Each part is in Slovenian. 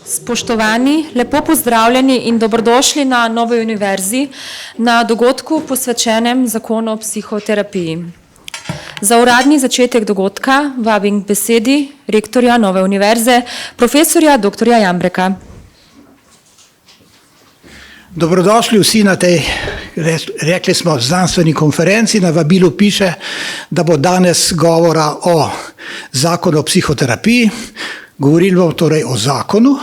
Spoštovani, lepo pozdravljeni in dobrodošli na Novi univerzi na dogodku posvečenem zakonu o psihoterapiji. Za uradni začetek dogodka vabim k besedi rektorja Nove univerze, profesorja dr. Jambreka. Dobrodošli vsi na tej, rekli smo, znanstveni konferenci. Na vabilu piše, da bo danes govora o zakonu o psihoterapiji. Govorili bomo torej o zakonu,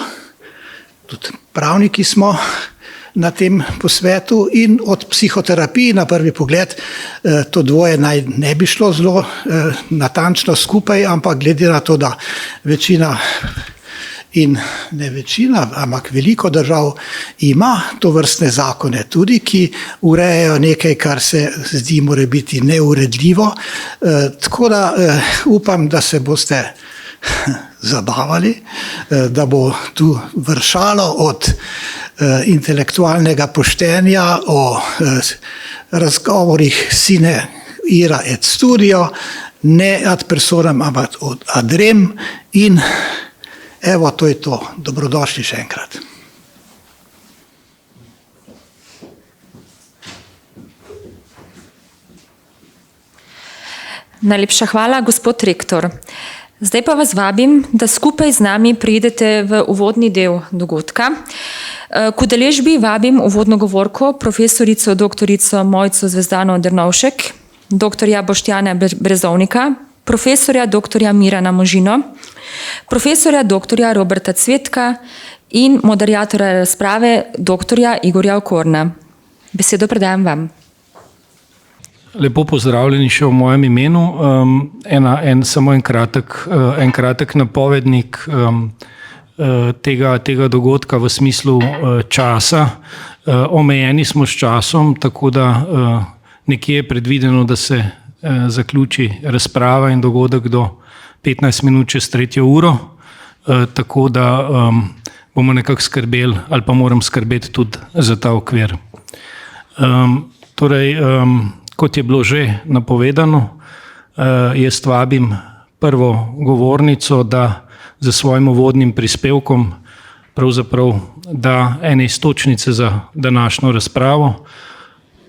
tudi pravniki smo na tem posvetu, in od psihoterapiji na prvi pogled to dvoje naj ne bi šlo zelo natančno skupaj, ampak glede na to, da večina in ne večina, ampak veliko držav ima to vrstne zakone tudi, ki urejajo nekaj, kar se zdi mora biti neuredljivo. Tako da upam, da se boste zabavali, da bo tu vršalo od intelektualnega poštenja o razgovorih sine ira et studio, ne ad personam, ampak ad rem, in evo, to je to. Dobrodošli še enkrat. Najlepša hvala, gospod rektor. Zdaj pa vas vabim, da skupaj z nami pridete v uvodni del dogodka. K udeležbi vabim uvodno govorko profesorico doktorico Mojco Zvezdano Drnovšek, doktorja Boštjana Brezovnika, profesorja doktorja Mirana Možino, profesorja doktorja Roberta Cvetka in moderatorja razprave doktorja Igorja Okorna. Besedo predajam vam. Lepo pozdravljeni še v mojem imenu. Samo en kratek napovednik tega dogodka v smislu časa. Omejeni smo s časom, tako da nekje je predvideno, da se zaključi razprava in dogodek do 15 minut čez 3. uro, tako da bomo nekako skrbeli ali pa moram skrbeti tudi za ta okvir. Kot je bilo že napovedano, jaz vabim prvo govornico, da za svojim uvodnim prispevkom pravzaprav da ene iztočnice za današnjo razpravo.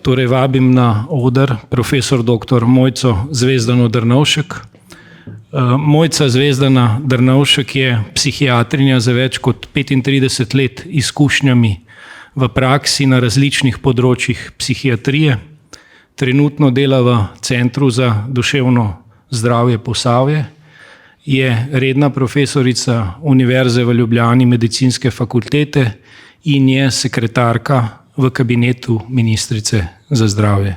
Torej vabim na oder profesor dr. Mojco Zvezdano Drnovšek. Mojca Zvezdana Drnovšek je psihiatrinja za več kot 35 let izkušnjami v praksi na različnih področjih psihiatrije. Trenutno dela v Centru za duševno zdravje Posavje, je redna profesorica Univerze v Ljubljani medicinske fakultete in je sekretarka v kabinetu ministrice za zdravje.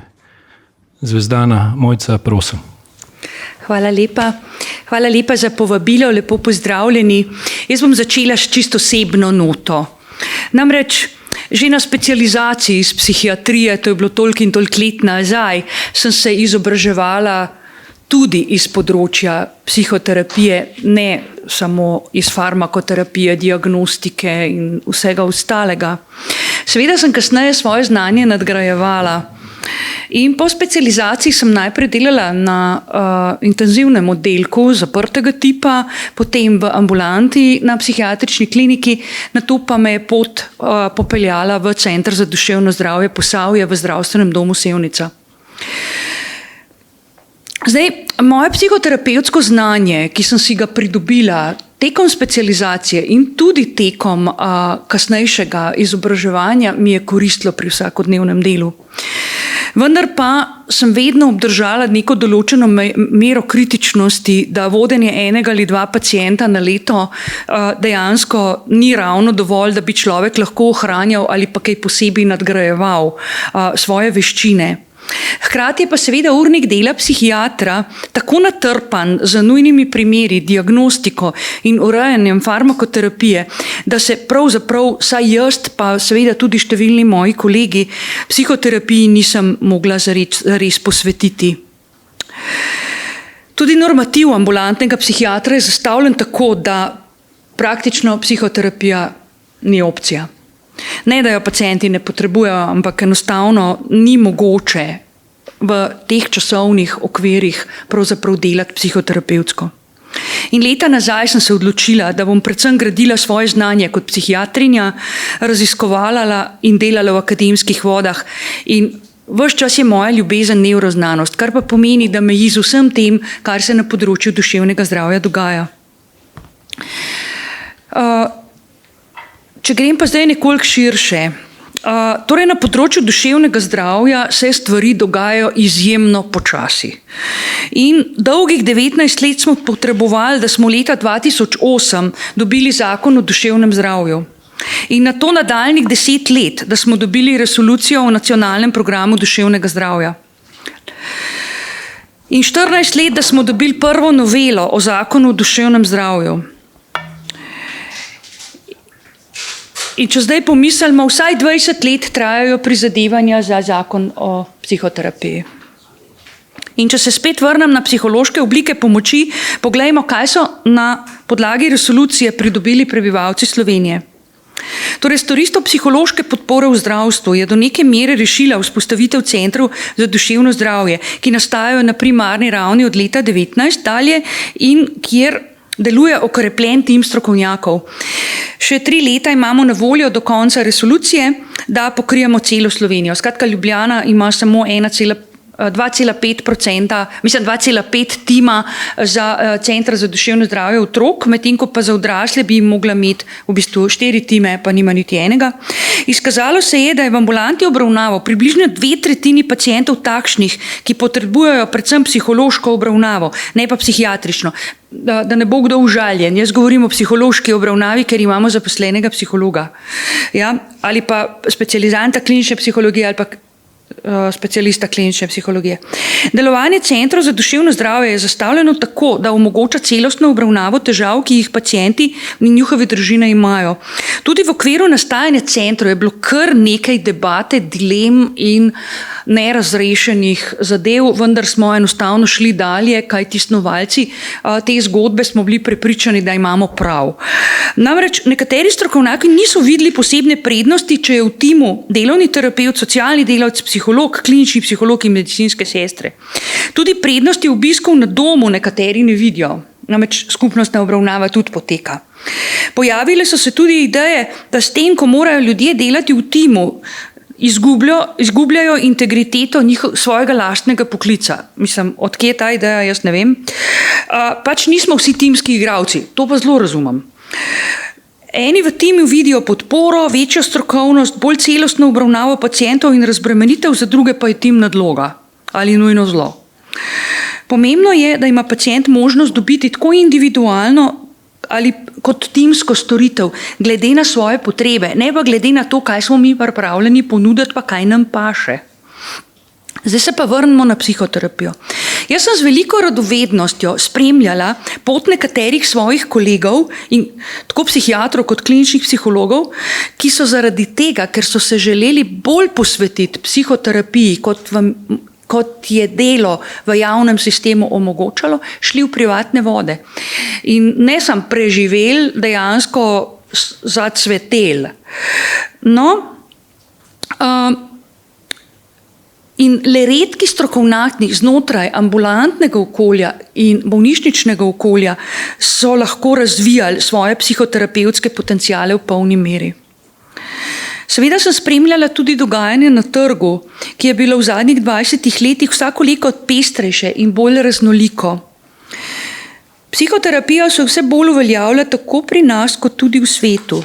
Zvezdana Mojca, prosim. Hvala lepa. Hvala lepa za povabilo, lepo pozdravljeni. Jaz bom začela s čisto osebno noto. Namreč že na specializaciji iz psihiatrije, to je bilo toliko in toliko let nazaj, sem se izobraževala tudi iz področja psihoterapije, ne samo iz farmakoterapije, diagnostike in vsega ostalega. Seveda sem kasneje svoje znanje nadgrajevala in po specializaciji sem najprej delala na intenzivnem oddelku zaprtega tipa, potem v ambulanti na psihiatrični kliniki, nato pa me je pot popeljala v Center za duševno zdravje Posavje v zdravstvenem domu Sevnica. Zdaj, moje psihoterapevtsko znanje, ki sem si ga pridobila tekom specializacije in tudi tekom kasnejšega izobraževanja, mi je koristilo pri vsakodnevnem delu. Vendar pa sem vedno obdržala neko določeno mero kritičnosti, da vodenje enega ali dva pacienta na leto dejansko ni ravno dovolj, da bi človek lahko ohranjal ali pa kaj posebej nadgrajeval svoje veščine. Hkrati je pa seveda urnik dela psihiatra tako natrpan z nujnimi primeri, diagnostiko in urejanjem farmakoterapije, da se pravzaprav vsaj jaz, pa seveda tudi številni moji kolegi, psihoterapiji nisem mogla zares posvetiti. Tudi normativ ambulantnega psihiatra je zastavljen tako, da praktično psihoterapija ni opcija. Ne, da jo pacienti ne potrebujejo, ampak enostavno ni mogoče v teh časovnih okvirih pravzaprav delati psihoterapevtsko. In leta nazaj sem se odločila, da bom predvsem gradila svoje znanje kot psihiatrinja, raziskovala in delala v akademskih vodah. In ves čas je moja ljubezen nevroznanost, kar pa pomeni, da meji z vsem tem, kar se na področju duševnega zdravja dogaja. Če grem pa zdaj nekoliko širše. Torej na področju duševnega zdravja se stvari dogajajo izjemno počasi. In dolgih 19 let smo potrebovali, da smo leta 2008 dobili zakon o duševnem zdravju. In na to nadaljnjih 10 let, da smo dobili resolucijo o nacionalnem programu duševnega zdravja. In 14 let, da smo dobili prvo novelo o zakonu o duševnem zdravju. In če zdaj pomislimo, vsaj 20 let trajajo prizadevanja za zakon o psihoterapiji. In če se spet vrnem na psihološke oblike pomoči, poglejmo, kaj so na podlagi resolucije pridobili prebivalci Slovenije. Torej, storitev psihološke podpore v zdravstvu je do neke mere rešila vzpostavitev centrov za duševno zdravje, ki nastajajo na primarni ravni od leta 19 dalje in kjer deluje okrepljen tim strokovnjakov. Še 3 leta imamo na voljo do konca resolucije, da pokrijemo celo Slovenijo. Skratka, Ljubljana ima samo 2,5 tima za centra za duševno zdravje otrok, medtem ko pa za odrasle bi mogla imeti v bistvu 4 time, pa nima niti enega. Izkazalo se je, da je v ambulanti obravnavo približno 2/3 pacientov takšnih, ki potrebujejo predvsem psihološko obravnavo, ne pa psihiatrično. Da ne bo kdo užaljen, jaz govorim o psihološki obravnavi, ker imamo zaposlenega psihologa. Ja? Ali pa specializanta klinične psihologije ali pa specialista klinične psihologije. Delovanje centrov za duševno zdravje je zastavljeno tako, da omogoča celostno obravnavo težav, ki jih pacienti in njihove družine imajo. Tudi v okviru nastajanja centrov je bilo kar nekaj debate, dilem in nerazrešenih zadev, vendar smo enostavno šli dalje, kajti snovalci te zgodbe smo bili prepričani, da imamo prav. Namreč nekateri strokovnjaki niso videli posebne prednosti, če je v timu delovni terapevt, socialni delavec, psiholog, klinični psiholog in medicinske sestre. Tudi prednosti obiskov na domu nekateri ne vidijo, namreč skupnostna obravnava tudi poteka. Pojavile so se tudi ideje, da s tem, ko morajo ljudje delati v timu, izgubljajo integriteto svojega lastnega poklica. Mislim, odkje je ta ideja, jaz ne vem. Pač nismo vsi timski igralci, to pa zelo razumem. Eni v timu vidijo podporo, večjo strokovnost, bolj celostno obravnavo pacientov in razbremenitev, za druge pa je tim nadloga ali nujno zlo. Pomembno je, da ima pacient možnost dobiti tako individualno ali kot timsko storitev, glede na svoje potrebe, ne pa glede na to, kaj smo mi pripravljeni ponuditi, pa kaj nam paše. Zdaj se pa vrnemo na psihoterapijo. Jaz sem z veliko radovednostjo spremljala pot nekaterih svojih kolegov, in tako psihiatrov kot kliničnih psihologov, ki so zaradi tega, ker so se želeli bolj posvetiti psihoterapiji, kot je delo v javnem sistemu omogočalo, šli v privatne vode. In ne sem preživel, dejansko zacvetel. No, in le redki strokovnjaki znotraj ambulantnega okolja in bolnišničnega okolja so lahko razvijali svoje psihoterapevtske potenciale v polni meri. Seveda sem spremljala tudi dogajanje na trgu, ki je bilo v zadnjih 20 letih vsako leto pestrejše in bolj raznoliko. Psihoterapija se vse bolj uveljavlja tako pri nas, kot tudi v svetu.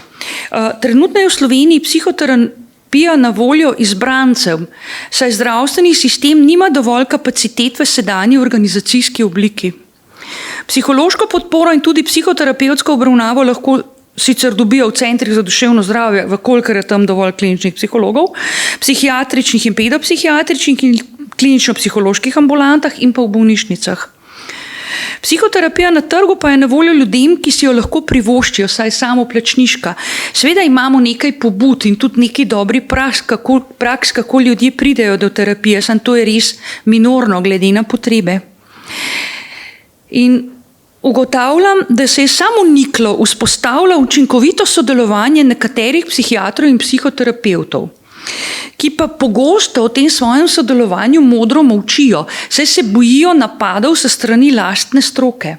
Trenutno je v Sloveniji psihoterapija na voljo izbrancem, saj zdravstveni sistem nima dovolj kapacitet v sedanji organizacijski obliki. Psihološko podporo in tudi psihoterapevtsko obravnavo lahko sicer dobijo v centrih za duševno zdravje, vkolikor je tam dovolj kliničnih psihologov, psihiatričnih in pedopsihiatričnih in klinično-psiholoških ambulantah in pa v bolnišnicah. Psihoterapija na trgu pa je na voljo ljudem, ki si jo lahko privoščijo, saj samoplačniška. Seveda imamo nekaj pobud in tudi nekaj dobrih praks, kako ljudje pridejo do terapije, samo to je res minorno glede na potrebe. In ugotavljam, da se je samoniklo vzpostavlja učinkovito sodelovanje nekaterih psihiatrov in psihoterapevtov, ki pa pogosto o tem svojem sodelovanju modro molčijo, saj se bojijo napadov sa strani lastne stroke.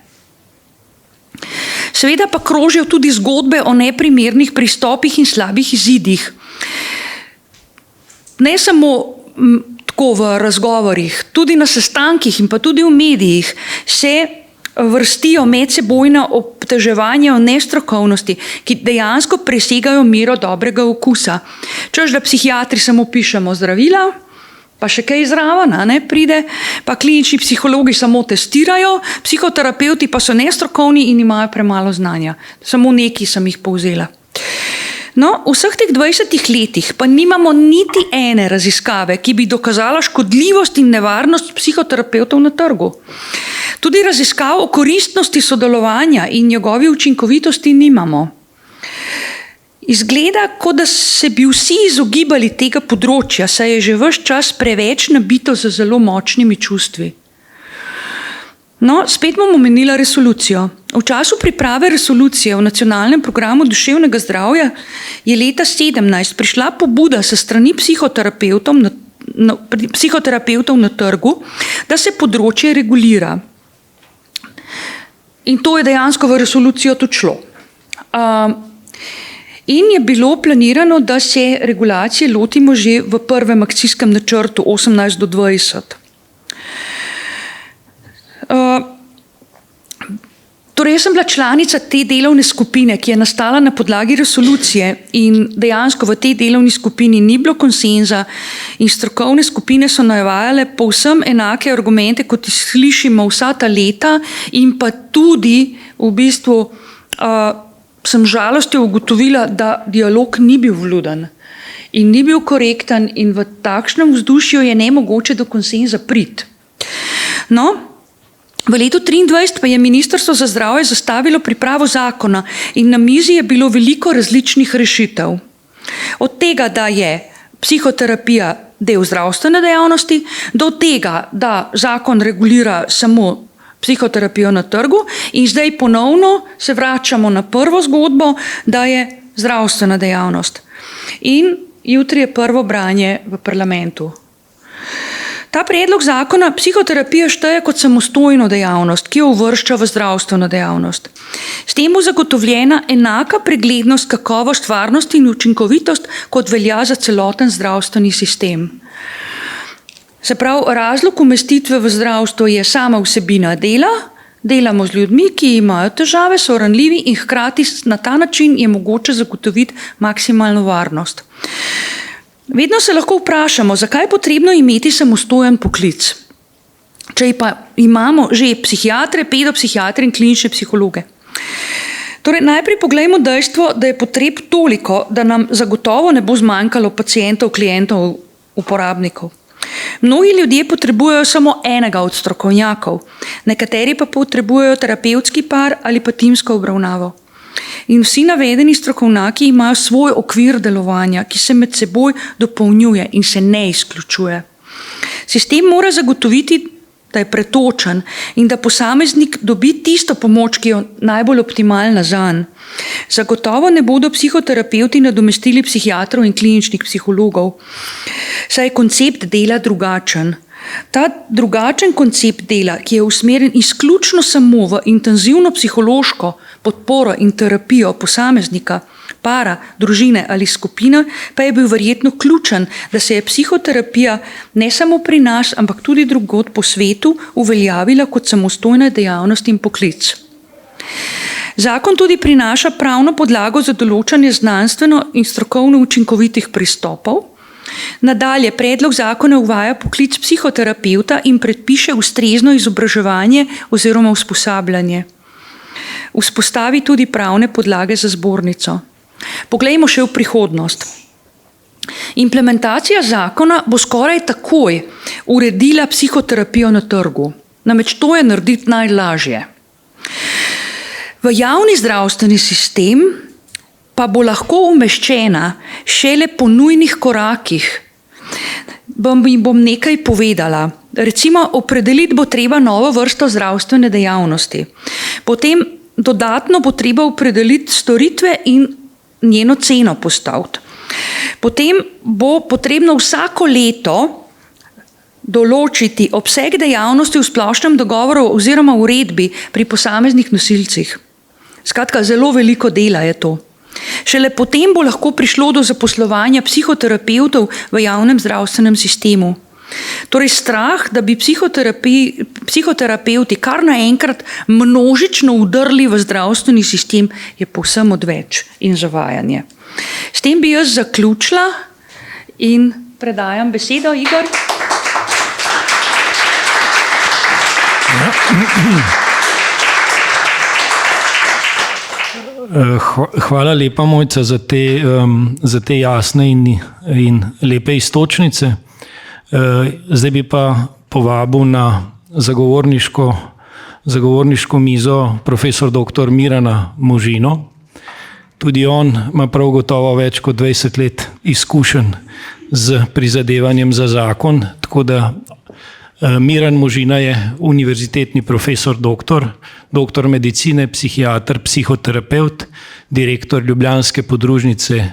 Seveda pa krožijo tudi zgodbe o neprimernih pristopih in slabih izidih. Ne samo tako v razgovorih, tudi na sestankih in pa tudi v medijih se vrstijo medsebojna obtoževanja o nestrokovnosti, ki dejansko presegajo mero dobrega okusa. Češ, da psihiatri samo pišemo zdravila, pa še kaj zraven, pride, pa klinični psihologi samo testirajo, psihoterapevti pa so nestrokovni in imajo premalo znanja. Samo nekaj sem jih povzela. No, v vseh teh 20 letih pa nimamo niti ene raziskave, ki bi dokazala škodljivost in nevarnost psihoterapevtov na trgu. Tudi raziskav o koristnosti sodelovanja in njegovi učinkovitosti nimamo. Izgleda, kot da se bi vsi izogibali tega področja, saj je že ves čas preveč nabito z zelo močnimi čustvi. No, spet bom omenila resolucijo. V času priprave resolucije v nacionalnem programu duševnega zdravja je leta 2017 prišla pobuda s strani psihoterapevtov na trgu, da se področje regulira. In to je dejansko v resolucijo tudi šlo. In je bilo planirano, da se regulacije lotimo že v prvem akcijskem načrtu 18 do 20. Torej, jaz sem bila članica te delovne skupine, ki je nastala na podlagi resolucije in dejansko v tej delovni skupini ni bilo konsenza in strokovne skupine so navajale povsem enake argumente, kot jih slišimo vsa ta leta in pa tudi v bistvu sem žalostjo ugotovila, da dialog ni bil vluden in ni bil korekten in v takšnem vzdušju je nemogoče do konsenza priti. No, v letu 2023 pa je Ministrstvo za zdravje zastavilo pripravo zakona in na mizi je bilo veliko različnih rešitev. Od tega, da je psihoterapija del zdravstvene dejavnosti, do tega, da zakon regulira samo psihoterapijo na trgu in zdaj ponovno se vračamo na prvo zgodbo, da je zdravstvena dejavnost. In jutri je prvo branje v parlamentu. Ta predlog zakona psihoterapija šteje kot samostojno dejavnost, ki jo uvršča v zdravstveno dejavnost. S tem bo zagotovljena enaka preglednost, kakovost, varnost in učinkovitost, kot velja za celoten zdravstveni sistem. Se pravi, razlog umestitve v zdravstvo je sama vsebina dela, delamo z ljudmi, ki imajo težave, so ranljivi in hkrati na ta način je mogoče zagotoviti maksimalno varnost. Vedno se lahko vprašamo, zakaj je potrebno imeti samostojen poklic, če pa imamo že psihiatre, pedopsihiatre in klinične psihologe. Torej, najprej poglejmo dejstvo, da je potreb toliko, da nam zagotovo ne bo zmanjkalo pacientov, klientov, uporabnikov. Mnogi ljudje potrebujejo samo enega od strokovnjakov, nekateri pa potrebujejo terapevtski par ali pa timsko obravnavo. In vsi navedeni strokovnjaki imajo svoj okvir delovanja, ki se med seboj dopolnjuje in se ne izključuje. Sistem mora zagotoviti, da je pretočen in da posameznik dobi tisto pomoč, ki je najbolj optimalna zanj. Zagotovo ne bodo psihoterapevti nadomestili psihiatrov in kliničnih psihologov, saj je koncept dela drugačen. Ta drugačen koncept dela, ki je usmerjen izključno samo v intenzivno psihološko podporo in terapijo posameznika, para, družine ali skupine, pa je bil verjetno ključen, da se je psihoterapija ne samo pri nas, ampak tudi drugod po svetu uveljavila kot samostojna dejavnost in poklic. Zakon tudi prinaša pravno podlago za določanje znanstveno in strokovno učinkovitih pristopov. Nadalje, predlog zakona uvaja poklic psihoterapevta in predpiše ustrezno izobraževanje oziroma usposabljanje. Vzpostavi tudi pravne podlage za zbornico. Poglejmo še v prihodnost. Implementacija zakona bo skoraj takoj uredila psihoterapijo na trgu. Namreč to je narediti najlažje. V javni zdravstveni sistem pa bo lahko umeščena šele po nujnih korakih. Bom nekaj povedala. Recimo, opredeliti bo treba novo vrsto zdravstvene dejavnosti. Potem dodatno bo treba opredeliti storitve in njeno ceno postaviti. Potem bo potrebno vsako leto določiti obseg dejavnosti v splošnem dogovoru oziroma uredbi pri posameznih nosilcih. Skratka, zelo veliko dela je to. Šele potem bo lahko prišlo do zaposlovanja psihoterapevtov v javnem zdravstvenem sistemu. Torej strah, da bi psihoterapeuti kar naenkrat množično vdrli v zdravstveni sistem, je povsem odveč in zavajanje. S tem bi jaz zaključila in predajam besedo, Igor. Hvala lepa, Mojca, za te jasne in lepe iztočnice. Zdaj bi pa povabil na zagovorniško mizo profesor dr. Mirana Možino. Tudi on ima prav gotovo več kot 20 let izkušenj z prizadevanjem za zakon, tako da Miran Možina je univerzitetni profesor doktor medicine, psihiater, psihoterapeut, direktor Ljubljanske podružnice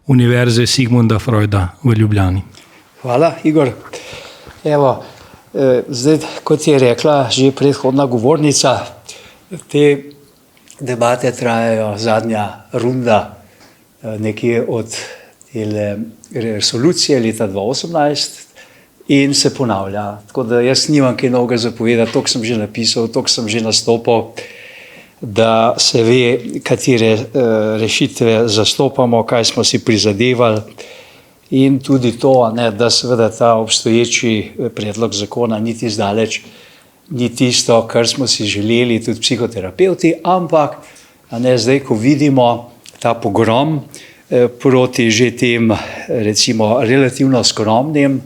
Univerze Sigmunda Freuda v Ljubljani. Hvala, Igor. Evo, zdaj, kot je rekla že predhodna govornica, te debate trajajo zadnja runda nekje od resolucije leta 2018 in se ponavlja. Tako da jaz nimam kaj novega zapovedati, toliko sem že napisal, toliko sem že nastopal, da se ve, katere rešitve zastopamo, kaj smo si prizadevali. In tudi to, da seveda ta obstoječi predlog zakona niti zdaleč ni tisto, kar smo si želeli tudi psihoterapeuti, ampak zdaj, ko vidimo ta pogrom proti že tem, recimo, relativno skromnim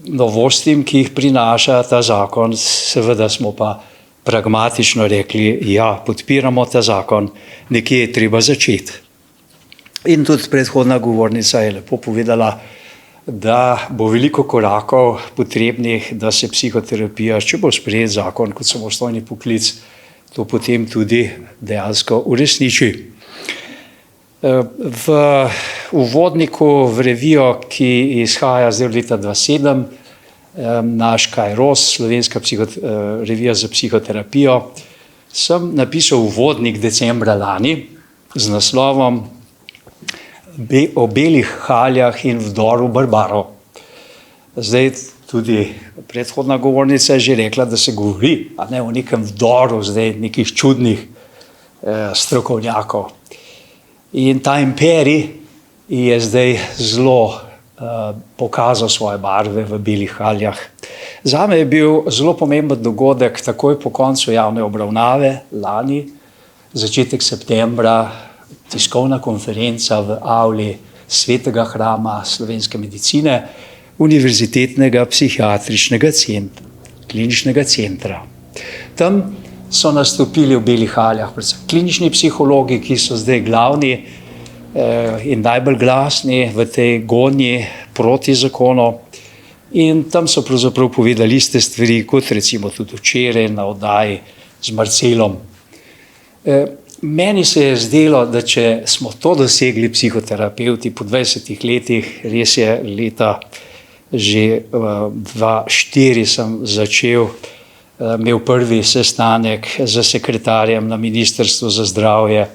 novostim, ki jih prinaša ta zakon, seveda smo pa pragmatično rekli, ja, podpiramo ta zakon, nekje je treba začeti. In tudi predhodna govornica je lepo povedala, da bo veliko korakov potrebnih, da se psihoterapija, če bo sprejet zakon kot samostojni poklic, to potem tudi dejansko uresniči. V uvodniku v revijo, ki izhaja zdaj od leta 2007, naš Kairos, Slovenska revija za psihoterapijo, sem napisal uvodnik decembra lani z naslovom o belih haljah in vdoru barbarov. Zdaj tudi predhodna govornica je že rekla, da se govori o nekem vdoru zdaj nekih čudnih strokovnjakov. In ta imperij je zdaj zelo pokazal svoje barve v belih haljah. Zame je bil zelo pomemben dogodek takoj po koncu javne obravnave lani, začetek septembra, tiskovna konferenca v avli Svetega hrama slovenske medicine, Univerzitetnega psihiatričnega centra, kliničnega centra. Tam so nastopili v belih haljah predvsem klinični psihologi, ki so zdaj glavni in najbolj glasni v tej gonji proti zakonu. In tam so pravzaprav povedali iste stvari, kot recimo tudi včeraj na oddaji z Marcelom. Meni se je zdelo, da če smo to dosegli psihoterapeuti po 20 letih, res je leta že 2004 sem začel, imel prvi sestanek z sekretarjem na Ministrstvu za zdravje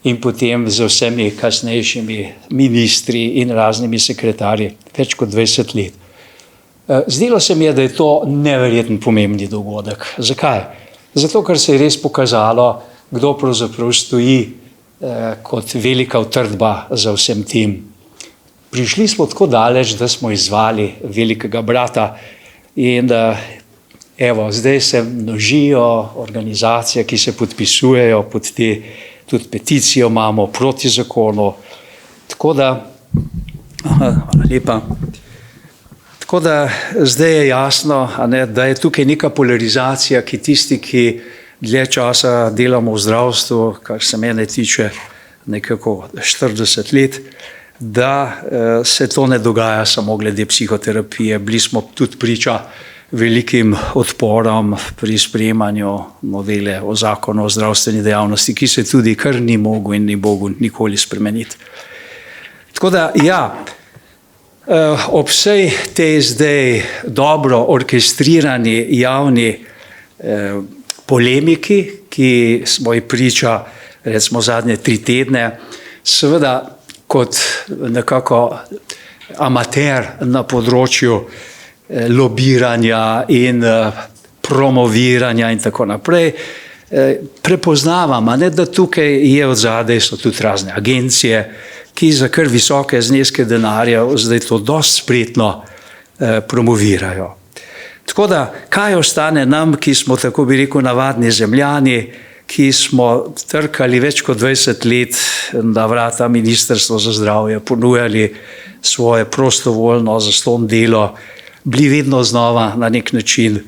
in potem z vsemi kasnejšimi ministri in raznimi sekretarji, več kot 20 let. Zdelo se mi je, da je to neverjeten pomembni dogodek. Zakaj? Zato, ker se je res pokazalo, kdo pravzaprav stoji kot velika utrdba za vsem tem. Prišli smo tako daleč, da smo izzvali velikega brata in evo, zdaj se množijo organizacije, ki se podpisujejo pod te, tudi peticijo imamo proti zakonu. Tako da, hvala lepa. Tako da zdaj je jasno, da je tukaj neka polarizacija, ki tisti, ki dlje časa delamo v zdravstvu, kar se mene tiče nekako 40 let, da se to ne dogaja samo glede psihoterapije. Bili smo tudi priča velikim odporom pri sprejemanju novele o zakonu o zdravstveni dejavnosti, ki se tudi kar ni mogel in ni mogel nikoli spremeniti. Tako da, ja, ob vsej tej zdaj dobro orkestrirani javni polemiki, ki smo ji priča recimo zadnje 3 tedne, seveda kot nekako amater na področju lobiranja in promoviranja in tako naprej, prepoznavam, da tukaj je odzadaj, so tudi razne agencije, ki za kar visoke zneske denarja zdaj to dosti spretno promovirajo. Tako da, kaj ostane nam, ki smo, tako bi rekel, navadni zemljani, ki smo trkali več kot 20 let na vrata Ministrstva za zdravje, ponujali svoje prostovoljno zastonj delo, bili vedno znova na nek način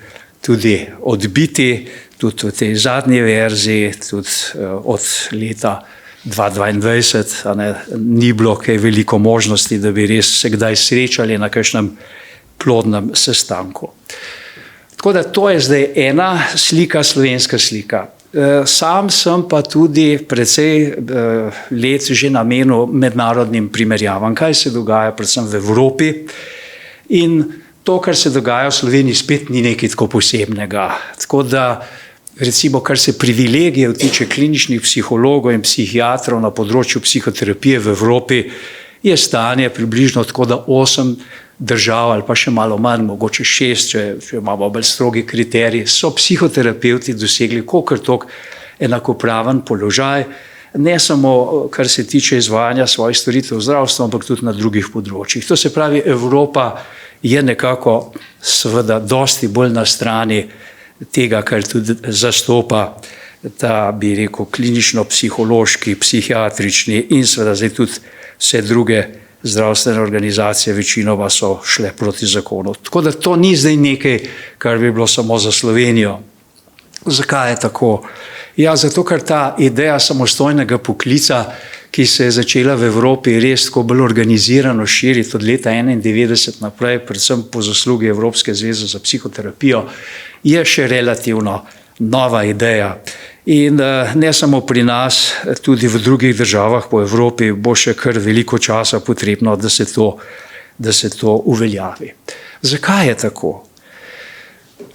tudi odbiti, tudi v tej zadnji verziji, tudi od leta 2022, ni bilo kaj veliko možnosti, da bi res se kdaj srečali na kakšnem plodnem sestanku. Tako da to je zdaj ena slika, slovenska slika. Sam sem pa tudi precej let že namenil mednarodnim primerjavam, kaj se dogaja predvsem v Evropi, in to, kar se dogaja v Sloveniji, spet ni nekaj tako posebnega. Tako da, recimo, kar se privilegijev tiče kliničnih psihologov in psihiatrov na področju psihoterapije v Evropi, je stanje približno tako, da 8 držav ali pa še malo manj, mogoče 6, če imamo bolj strogi kriterij, so psihoterapevti dosegli kolikor toliko enakopraven položaj, ne samo kar se tiče izvajanja svojih storitev v zdravstvu, ampak tudi na drugih področjih. To se pravi, Evropa je nekako seveda dosti bolj na strani tega, kar tudi zastopa ta, bi rekel, klinično-psihološki, psihiatrični in seveda zdaj tudi vse druge zdravstvene organizacije, večinoma so šle proti zakonu. Tako da to ni zdaj nekaj, kar bi bilo samo za Slovenijo. Zakaj je tako? Ja, zato, ker ta ideja samostojnega poklica, ki se je začela v Evropi res tako bolj organizirano širiti od leta 1991 naprej, predvsem po zaslugi Evropske zveze za psihoterapijo, je še relativno nova ideja. In ne samo pri nas, tudi v drugih državah po Evropi bo še kar veliko časa potrebno, da se to uveljavi. Zakaj je tako?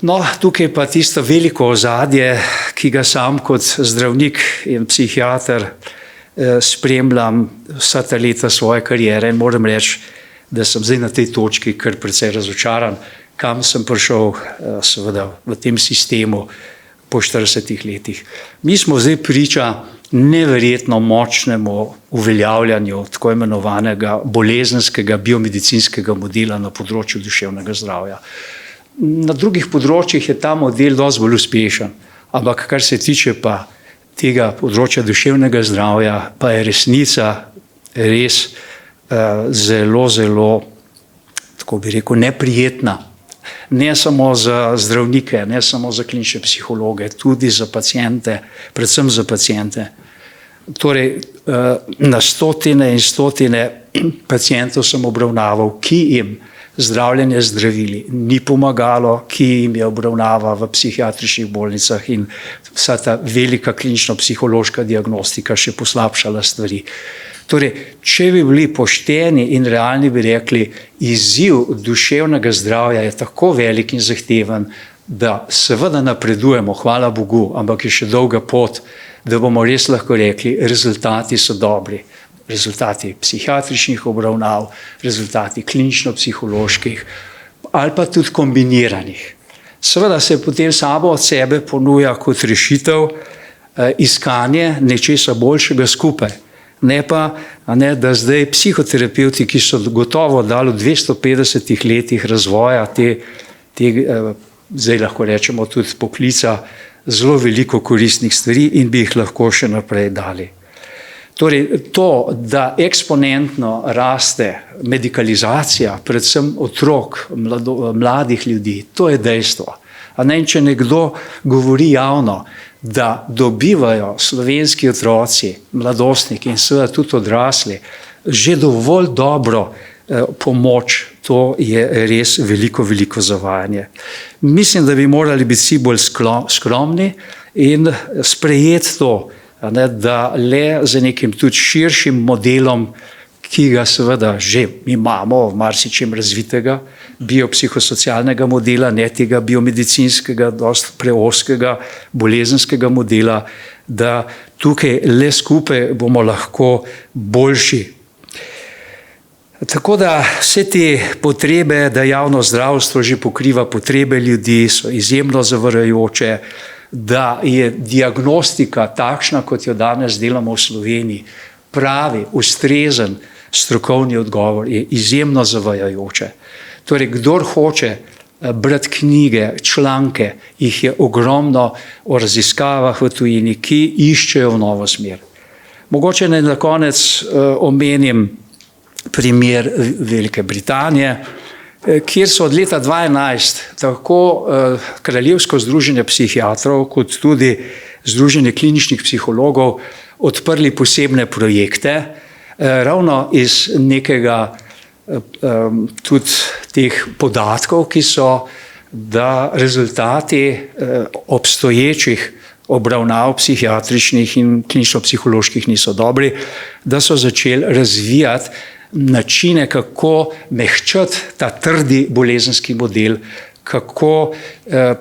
No, tukaj pa tisto veliko ozadje, ki ga sam kot zdravnik in psihiater spremljam vsa ta leta svoje kariere, in moram reči, da sem zdaj na tej točki kar precej razočaran, kam sem prišel seveda v tem sistemu po 40 letih. Mi smo zdaj priča neverjetno močnemu uveljavljanju tako imenovanega bolezenskega biomedicinskega modela na področju duševnega zdravja. Na drugih področjih je ta model dosti bolj uspešen, ampak kar se tiče pa tega področja duševnega zdravja, pa je resnica res zelo, zelo, tako bi rekel, neprijetna. Ne samo za zdravnike, ne samo za klinične psihologe, tudi za paciente, predvsem za paciente. Torej, na stotine in stotine pacientov sem obravnaval, ki jim zdravljenje z zdravili ni pomagalo, ki jim je obravnava v psihiatričnih bolnicah in vsa ta velika klinično-psihološka diagnostika še poslabšala stvari. Torej, če bi bili pošteni in realni, bi rekli, izziv duševnega zdravja je tako velik in zahteven, da seveda napredujemo, hvala Bogu, ampak je še dolga pot, da bomo res lahko rekli, rezultati so dobri. Rezultati psihiatričnih obravnav, rezultati klinično-psiholoških ali pa tudi kombiniranih. Seveda se potem samo od sebe ponuja kot rešitev iskanje nečesa boljšega skupaj. Ne pa, da zdaj psihoterapevti, ki so gotovo dali v 250 letih razvoja zdaj lahko rečemo tudi poklica, zelo veliko koristnih stvari in bi jih lahko še naprej dali. Torej, to, da eksponentno raste medikalizacija, predvsem otrok, mladih ljudi, to je dejstvo. Če nekdo govori javno, da dobivajo slovenski otroci, mladostniki in seveda tudi odrasli, že dovolj dobro pomoč, to je res veliko, veliko zavajanje. Mislim, da bi morali biti vsi bolj skromni in sprejeti to, da le z nekim tudi širšim modelom, ki ga seveda že imamo v marsičem razvitega, biopsihosocialnega modela, ne tega biomedicinskega, dosti preoskega, bolezenskega modela, da tukaj le skupaj bomo lahko boljši. Tako da vse te potrebe, da javno zdravstvo že pokriva potrebe ljudi, so izjemno zavajajoče, da je diagnostika takšna, kot jo danes delamo v Sloveniji, pravi, ustrezen strokovni odgovor, je izjemno zavajajoče. Torej, kdor hoče brati knjige, članke, jih je ogromno o raziskavah v tujini, ki iščejo novo smer. Mogoče naj na konec omenim primer Velike Britanije, kjer so od leta 2011 tako Kraljevsko združenje psihiatrov kot tudi Združenje kliničnih psihologov odprli posebne projekte, ravno iz nekega tudi teh podatkov, ki so, da rezultati obstoječih obravnav psihiatričnih in klinično-psiholoških niso dobri, da so začeli razvijati načine, kako mehčati ta trdi bolezenski model, kako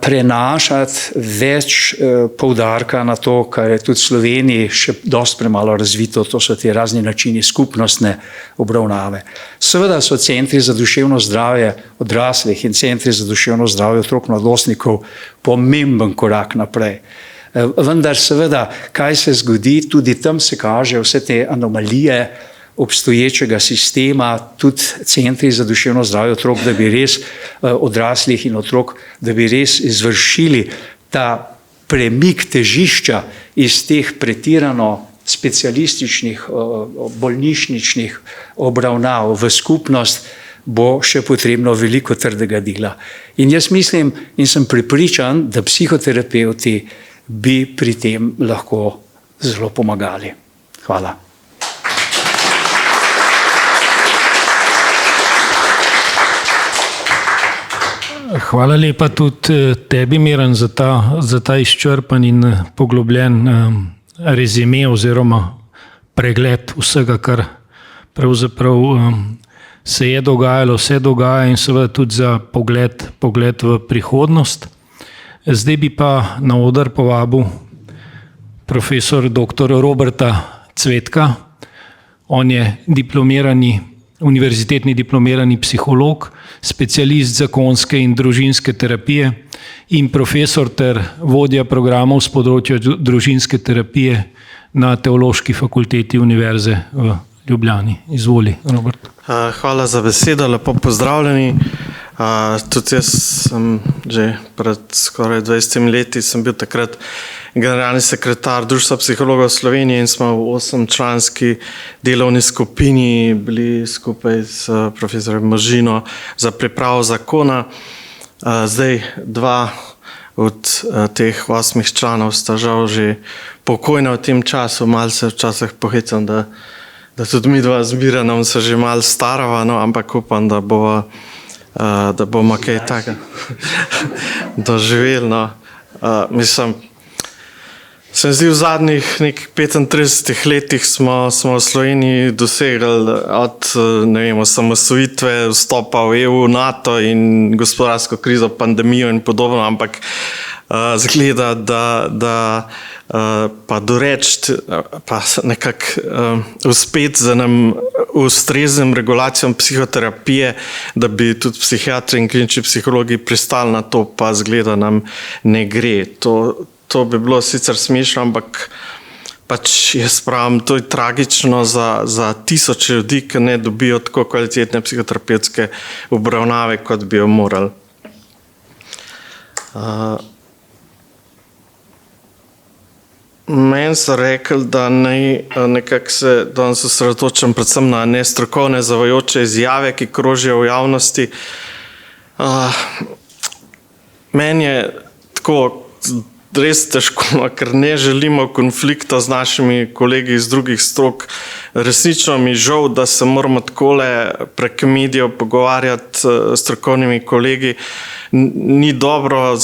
prenašati več poudarka na to, kar je tudi v Sloveniji še dosti premalo razvito, to so ti razni načini skupnostne obravnave. Seveda so centri za duševno zdravje odraslih in centri za duševno zdravje otrok in mladostnikov pomemben korak naprej. Vendar seveda, kaj se zgodi, tudi tam se kaže vse te anomalije obstoječega sistema, tudi centri za duševno zdravje otrok, da bi res odraslih in otrok, da bi res izvršili ta premik težišča iz teh pretirano specialističnih, bolnišničnih obravnav v skupnost, bo še potrebno veliko trdega dela. In jaz mislim in sem prepričan, da psihoterapevti bi pri tem lahko zelo pomagali. Hvala. Hvala lepa tudi tebi, Miran, za ta izčrpan in poglobljen rezime oziroma pregled vsega, kar pravzaprav se je dogajalo, se dogaja in seveda tudi za pogled v prihodnost. Zdaj bi pa na oder povabil profesor dr. Roberta Cvetka. On je univerzitetni diplomirani psiholog, specialist zakonske in družinske terapije in profesor ter vodja programov s področja družinske terapije na Teološki fakulteti Univerze v Ljubljani. Izvoli, Robert. Hvala za besedo, lepo pozdravljeni. Tudi jaz sem že pred skoraj 20 leti sem bil takrat generalni sekretar Društva psihologov Slovenije in smo v 8-članski delovni skupini bili skupaj s profesorjem Možino za pripravo zakona. Zdaj 2 od teh 8 članov sta žal že pokojna v tem času, malo se včasih pohecam, da tudi mi dva z Miranom se že malo starava, no, ampak upam, da bomo kaj takega doživeli. No. Mislim, se mi zdi, v zadnjih nekih 35 letih smo v Sloveniji dosegli od osamosvojitve, vstopa v EU, NATO in gospodarsko krizo, pandemijo in podobno, ampak zgleda, da pa doreči, pa nekako uspeti za nam ustreznim regulacijam psihoterapije, da bi tudi psihiatri in klinični psihologi pristali na to, pa zgleda nam ne gre. To bi bilo sicer smešno, ampak pač jaz pravim, to je tragično za tisoče ljudi, ki ne dobijo tako kvalitetne psihoterapevtske obravnave, kot bi jo morali. Meni so rekli, da nekako se danes osredotočam predvsem na nestrokovne zavajajoče izjave, ki krožijo v javnosti. Meni je tako res težko, ker ne želimo konflikta z našimi kolegi iz drugih strok. Resnično mi žal, da se moramo takole prek medijev pogovarjati s strokovnimi kolegi. Ni dobro,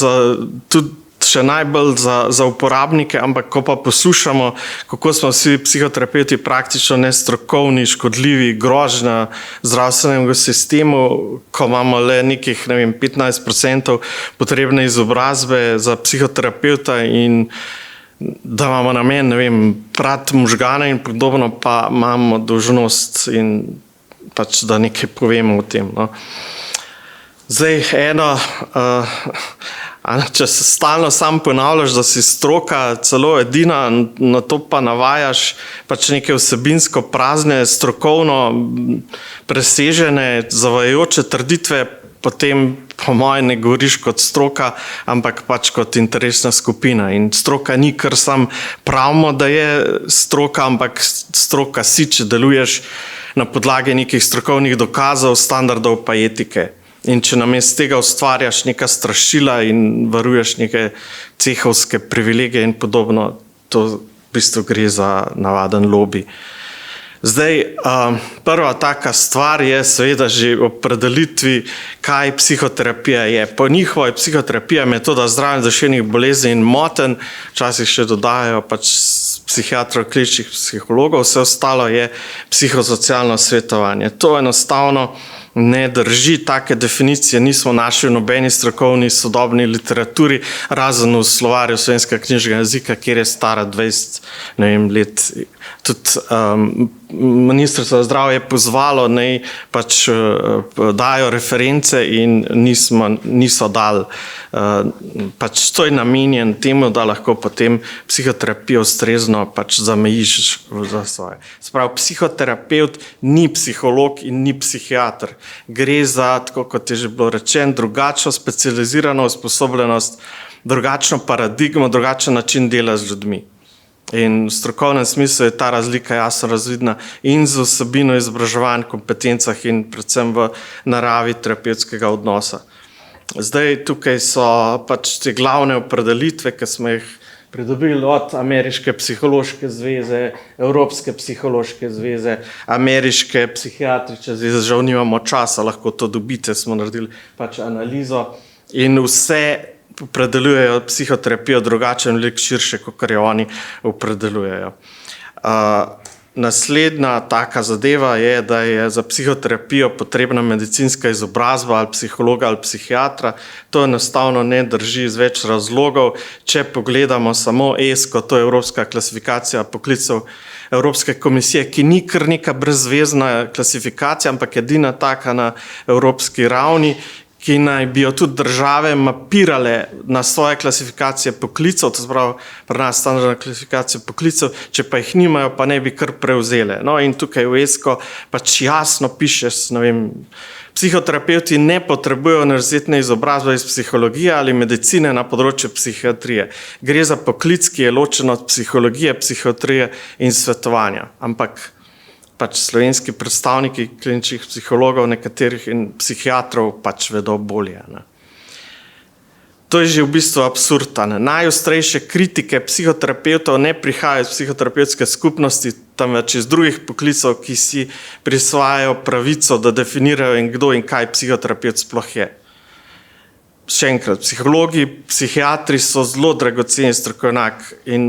tudi še najbolj za uporabnike, ampak ko pa poslušamo, kako smo vsi psihoterapeuti praktično nestrokovni, škodljivi, grožnja zdravstvenemu sistemu, ko imamo le nekih 15% potrebne izobrazbe za psihoterapeuta in da imamo namen, prati možgane in podobno, pa imamo dolžnost in pač, da nekaj povemo o tem. No. Zdaj, če se stalno sam ponavljaš, da si stroka celo edina, na to pa navajaš pač neke vsebinsko prazne, strokovno presežene, zavajajoče trditve, potem po moje ne govoriš kot stroka, ampak pač kot interesna skupina. In stroka ni, kar sam pravimo, da je stroka, ampak stroka si, če deluješ na podlagi nekih strokovnih dokazov, standardov pa etike. In če namesto tega ustvarjaš neka strašila in varuješ neke cehovske privilegije in podobno, to v bistvu gre za navaden lobby. Zdaj, prva taka stvar je seveda že opredelitvi, kaj psihoterapija je. Po njihovo je psihoterapija metoda zdravljenja duševnih bolezni in motenj, včasih še dodajajo pač psihiatrov, kliničnih psihologov, vse ostalo je psihosocialno svetovanje. To enostavno ne drži, take definicije nismo našli v nobeni strokovni sodobni literaturi, razen v slovarju slovenskega knjižnega jezika, kjer je stara 20 let. Tudi Ministrstvo za zdravje je pozvalo, naj pač dajo reference in niso dali. Pač to je namenjen temu, da lahko potem psihoterapijo ustrezno pač zamejiš za svoje. Sprav, psihoterapeut ni psiholog in ni psihiater. Gre za, tako kot je že bilo rečeno, drugačno specializirano usposobljenost, drugačno paradigmo, drugačen način dela z ljudmi. In v strokovnem smislu je ta razlika jasno razvidna in z vsebino izobraževanj, kompetencah in predvsem v naravi terapevtskega odnosa. Zdaj tukaj so pač te glavne opredelitve, ki smo jih pridobili od Ameriške psihološke zveze, Evropske psihološke zveze, Ameriške psihiatrične zveze, žal nimamo časa, lahko to dobite, smo naredili pač analizo in vse opredeljujejo psihoterapijo drugače in veliko širše, kot jo oni opredeljujejo. Naslednja taka zadeva je, da je za psihoterapijo potrebna medicinska izobrazba ali psihologa ali psihiatra. To enostavno ne drži iz več razlogov. Če pogledamo samo ESCO, to je Evropska klasifikacija poklicev Evropske komisije, ki ni kar neka brezvezna klasifikacija, ampak edina taka na evropski ravni, ki naj bi jo tudi države mapirale na svoje klasifikacije poklicev, to se pravi pri nas standardna klasifikacija poklicev, če pa jih nimajo, pa ne bi kar prevzele. No in tukaj v ESCO pač jasno piše, psihoterapeuti ne potrebujejo univerzitetne izobrazbe iz psihologije ali medicine na področju psihiatrije. Gre za poklic, ki je ločen od psihologije, psihiatrije in svetovanja. Ampak pač slovenski predstavniki kliničnih psihologov, nekaterih in psihiatrov pač vedo bolje. Ne. To je že v bistvu absurd. Najostrejše kritike psihoterapeutov ne prihajajo iz psihoterapevtske skupnosti, temveč iz drugih poklicov, ki si prisvajajo pravico, da definirajo kdo in kaj psihoterapeut sploh je. Še enkrat, psihologi, psihiatri so zelo dragoceni strokovnjak in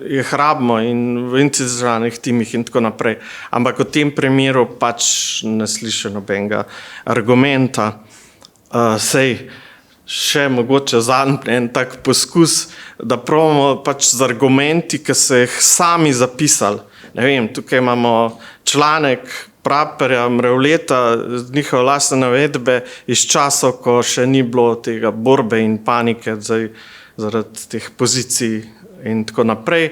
jih rabimo in v institucionalnih timih in tako naprej. Ampak v tem primeru pač ne sliši nobenega argumenta. Še mogoče zadnji en tak poskus, da probamo pač z argumenti, ki so jih sami zapisali. Ne vem, tukaj imamo članek Praperja, Mrevleta, njihove lastne navedbe iz časov, ko še ni bilo tega borbe in panike zaradi teh pozicij in tako naprej.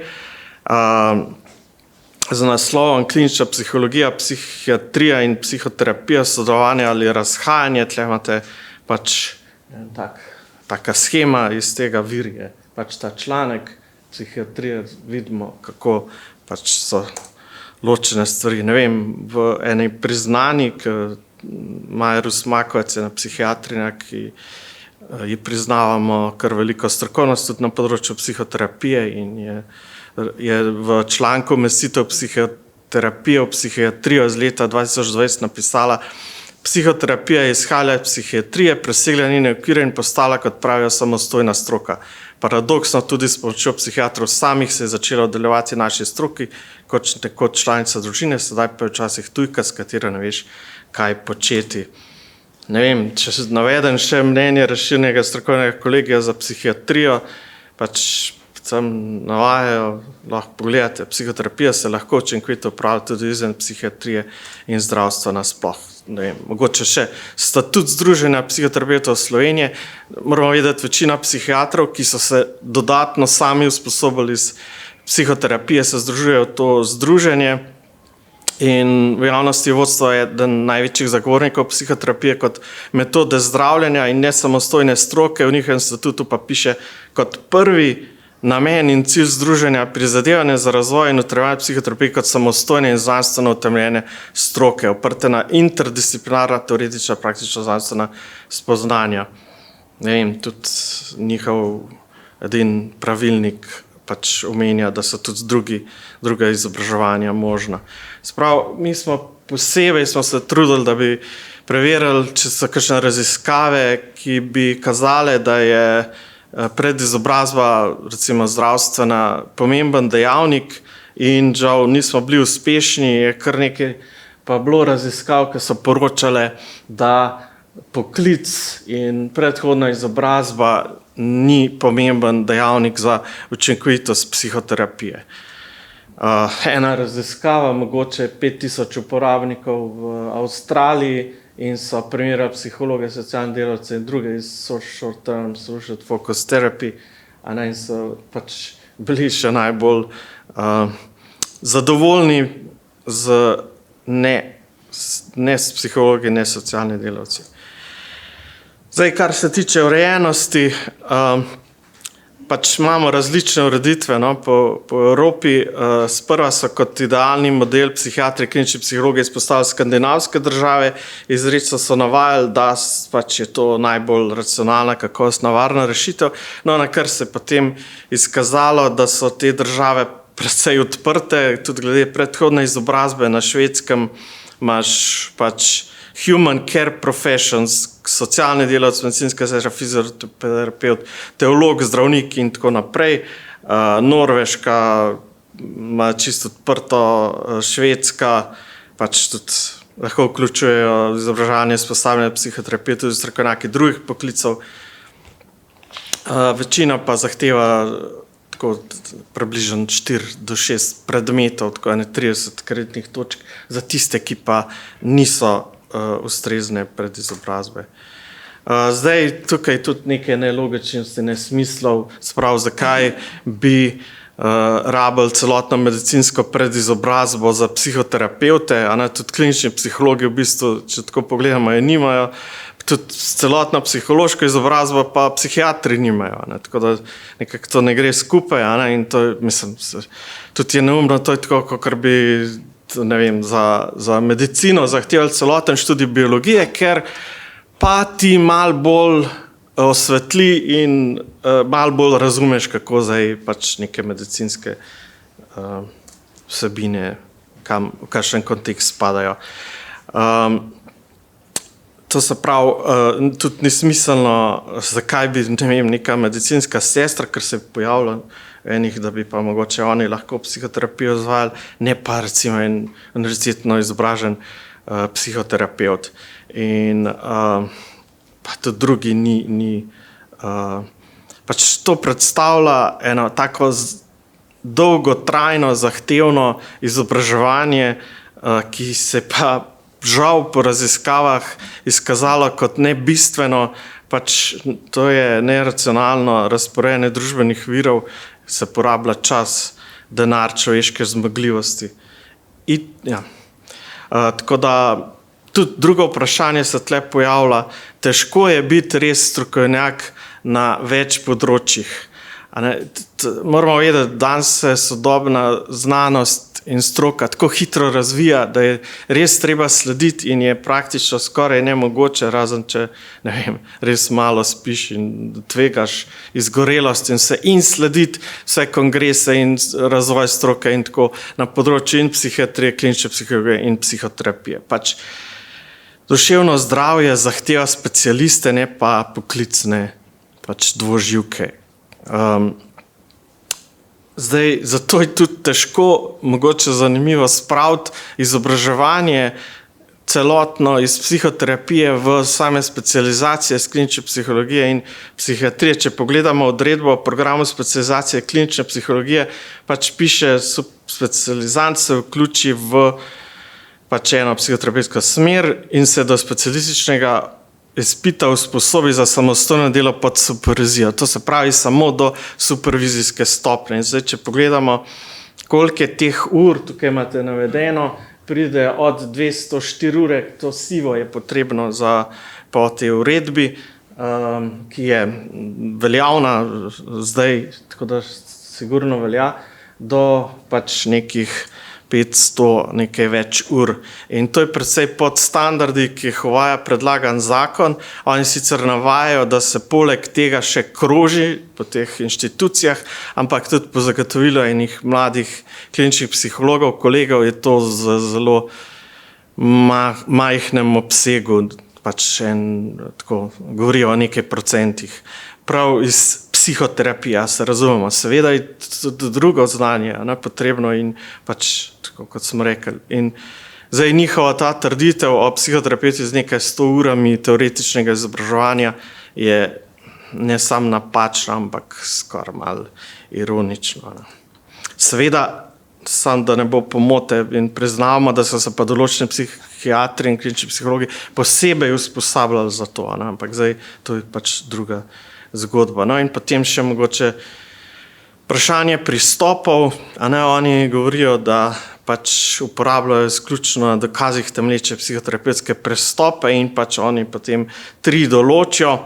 Z naslovom Klinična psihologija, psihiatrija in psihoterapija, sodelovanje ali razhajanje, tle imate pač taka schema iz tega virje. Pač ta članek psihiatrije, vidimo, kako pač so ločene stvari. Ne vem, v eni priznani, Maja Rusmakovec je na psihiatrina, ki ji priznavamo kar veliko strokovnost tudi na področju psihoterapije in je v članku Umestitev psihoterapije v psihiatrijo iz leta 2020 napisala: psihoterapija je izhajala iz psihiatrije, presegla njene okvire in postala, kot pravijo, samostojna stroka. paradoksno, tudi s pomočjo psihiatrov samih se je začelo delovati naši stroki kot članica družine, sedaj pa je včasih tujka, s katero ne veš, kaj početi. Ne vem, če navedem še mnenje razširjenega strokovnega kolegija za psihiatrijo, pač tam navajajo, lahko pogledate, psihoterapija se lahko učinkovito opravlja tudi izven psihiatrije in zdravstva nasploh. Ne vem, mogoče še statut Združenja psihoterapevtov Slovenije. Moramo vedeti, večina psihiatrov, ki so se dodatno sami usposobili iz psihoterapije, se združujejo v to združenje in v javnosti vodstvo je eden največjih zagovornikov psihoterapije kot metode zdravljenja in nesamostojne stroke. V njihovem statutu pa piše kot prvi namen in cilj združenja prizadevanje za razvoj in utrjevanje psihoterapije kot samostojne in znanstveno utemeljene stroke, oprte na interdisciplinarna, teoretična, praktična, znanstvena spoznanja. Ne vem, tudi njihov edin pravilnik pač omenja, da so tudi druga izobraževanja možna. Sprav, mi smo se trudili, da bi preverili, če so kakšne raziskave, ki bi kazale, da je predizobrazba, recimo zdravstvena, pomemben dejavnik in žal nismo bili uspešni, je kar nekaj pa bilo raziskav, ki so poročale, da poklic in predhodna izobrazba ni pomemben dejavnik za učinkovitost psihoterapije. Ena raziskava, mogoče 5000 uporabnikov v Avstraliji, in so primerjali psihologe, socialne delavce in druge iz short-term social focus therapy, in so pač bili še najbolj zadovoljni ne s psihologi, ne s socialni delavci. Zdaj, kar se tiče urejenosti, pač imamo različne ureditve po Evropi. Sprva so kot idealni model psihiatri, klinični psihologi izpostavili skandinavske države, izrecno so navajali, da pač je to najbolj racionalna, kakovostna, varna rešitev, na kar se je potem izkazalo, da so te države precej odprte, tudi glede predhodne izobrazbe. Na Švedskem imaš pač human care professions, socialni delavci, medicinska sestra, fizioterapeut, teolog, zdravnik in tako naprej. Norveška ima čisto odprto, Švedska pač tudi lahko vključujejo izobraževanje usposabljanja psihoterapije, tudi strokovnjaki drugih poklicev. Večina pa zahteva tako približno 4 do 6 predmetov, tako 30 kreditnih točk za tiste, ki pa niso ustrezne predizobrazbe. Zdaj, tukaj tudi nekaj nelogičnosti, nesmislov, sprav zakaj bi rabili celotno medicinsko predizobrazbo za psihoterapevte, tudi klinični psihologi v bistvu, če tako pogledamo, je nimajo, tudi celotno psihološko izobrazbo pa psihiatri nimajo, tako da nekako to ne gre skupaj, in to, mislim, tudi je neumno, to je tako, kot bi ne vem, za medicino zahtevali celoten študij biologije, ker pa ti malo bolj osvetli in malo bolj razumeš, kako zdaj pač neke medicinske vsebine, v kakšen kontekst spadajo. To se pravi, tudi ni smiselno, zakaj bi, ne vem, neka medicinska sestra, ker se je pojavila enih, da bi pa mogoče oni lahko psihoterapijo izvajali, ne pa recimo en univerzitetno izobražen psihoterapeut. In pa tudi drugi ni pač to predstavlja eno tako dolgotrajno, zahtevno izobraževanje, ki se pa žal po raziskavah izkazalo kot nebistveno, pač to je neracionalno razporejanje družbenih virov, se porablja čas, denar, človeške zmogljivosti. Tako da tudi drugo vprašanje se tle pojavlja, težko je biti res strokovnjak na več področjih. Moramo vedeti, da danes se sodobna znanost in stroka tako hitro razvija, da je res treba slediti in je praktično skoraj nemogoče, razen če, ne vem, res malo spiš in tvegaš izgorelost in slediti vse kongrese in razvoj stroke in tako na področju in psihiatrije, klinične psihologije in psihoterapije. Pač duševno zdravje zahteva specialiste, ne pa poklicne pač dvoživke. Zdaj, zato je tudi težko, mogoče zanimivo spraviti izobraževanje celotno iz psihoterapije v same specializacije iz klinične psihologije in psihiatrije. Če pogledamo odredbo o programu specializacije klinične psihologije, pač piše, specializant se vključi v pač eno psihoterapevtsko smer in se do specialističnega izpita usposobi za samostojno delo pod supervizijo. To se pravi samo do supervizijske stopnje. Zdaj, če pogledamo, koliko je teh ur, tukaj imate navedeno, pride od 204 ure, to sivo je potrebno po tej uredbi, ki je veljavna zdaj, tako da sigurno velja, do pač nekih 500 nekaj več ur. In to je predvsej pod standardi, ki jih uvaja predlagan zakon. Oni sicer navajajo, da se poleg tega še kroži po teh inštitucijah, ampak tudi po zagotovilu enih mladih kliničnih psihologov, kolegov je to z zelo majhnem obsegu, pač tako govorijo o nekaj procentih. Prav iz psihoterapije, se razumemo. Seveda je tudi drugo znanje potrebno in pač, tako kot smo rekli. In zdaj njihova ta trditev o psihoterapeuti z nekaj 100 urami teoretičnega izobraževanja je ne samo napačna, ampak skoraj malo ironično. Seveda, samo da ne bo pomote in priznavamo, da so se pa določeni psihiatri in klinični psihologi posebej usposabljali za to, ampak zdaj to je pač druga zgodba. No in potem še mogoče vprašanje pristopov, oni govorijo, da pač uporabljajo izključno na dokazih temelječe psihoterapevtske pristope in pač oni potem 3 določijo.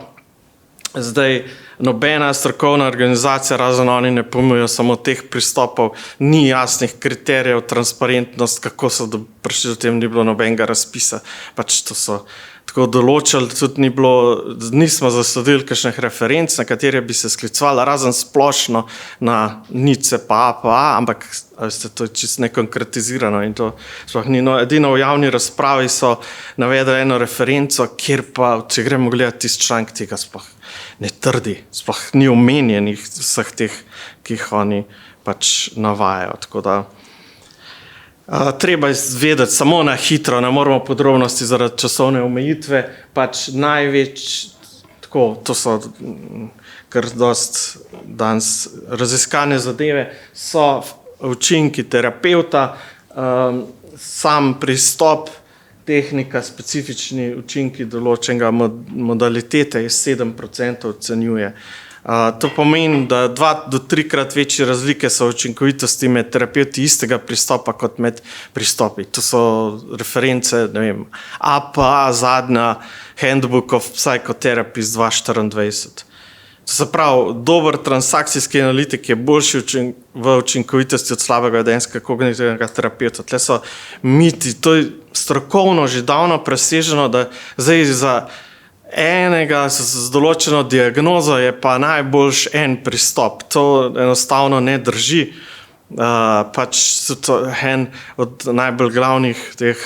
Zdaj, nobena strokovna organizacija, razen oni ne pojmujejo samo teh pristopov, ni jasnih kriterijev, transparentnost, kako so prišli do tem, ni bilo nobenega razpisa. Pač to so tako določili, tudi nismo zasledili kakšnih referenc, na katere bi se sklicovali, razen splošno na NICE pa APA, ampak to je čisto nekonkretizirano in to sploh ni. No, edino v javni razpravi so navedli eno referenco, kjer pa, če gremo gledati tisti članek, tega sploh ne trdi, sploh ni omenjenih vseh teh, ki jih oni pač navajajo. Tako da treba izvedeti samo na hitro, ne moramo podrobnosti zaradi časovne omejitve, pač največ, tako, to so kar dost danes raziskane zadeve, so učinki terapeuta, sam pristop, tehnika, specifični učinki določenega modalitete iz 7% ocenjuje. To pomeni, da 2 do 3-krat večje razlike so učinkovitosti med terapeuti istega pristopa kot med pristopi. To so reference, ne vem, APA, zadnja Handbook of Psychotherapy iz 2024. To se pravi, dober transakcijski analitik je boljši v učinkovitosti od slabega vedenjskega kognitivnega terapeuta. Tle so miti, to je strokovno že davno preseženo, da zdaj za enega z določeno diagnozo je pa najboljš en pristop. To enostavno ne drži. Pač so to en od najbolj glavnih teh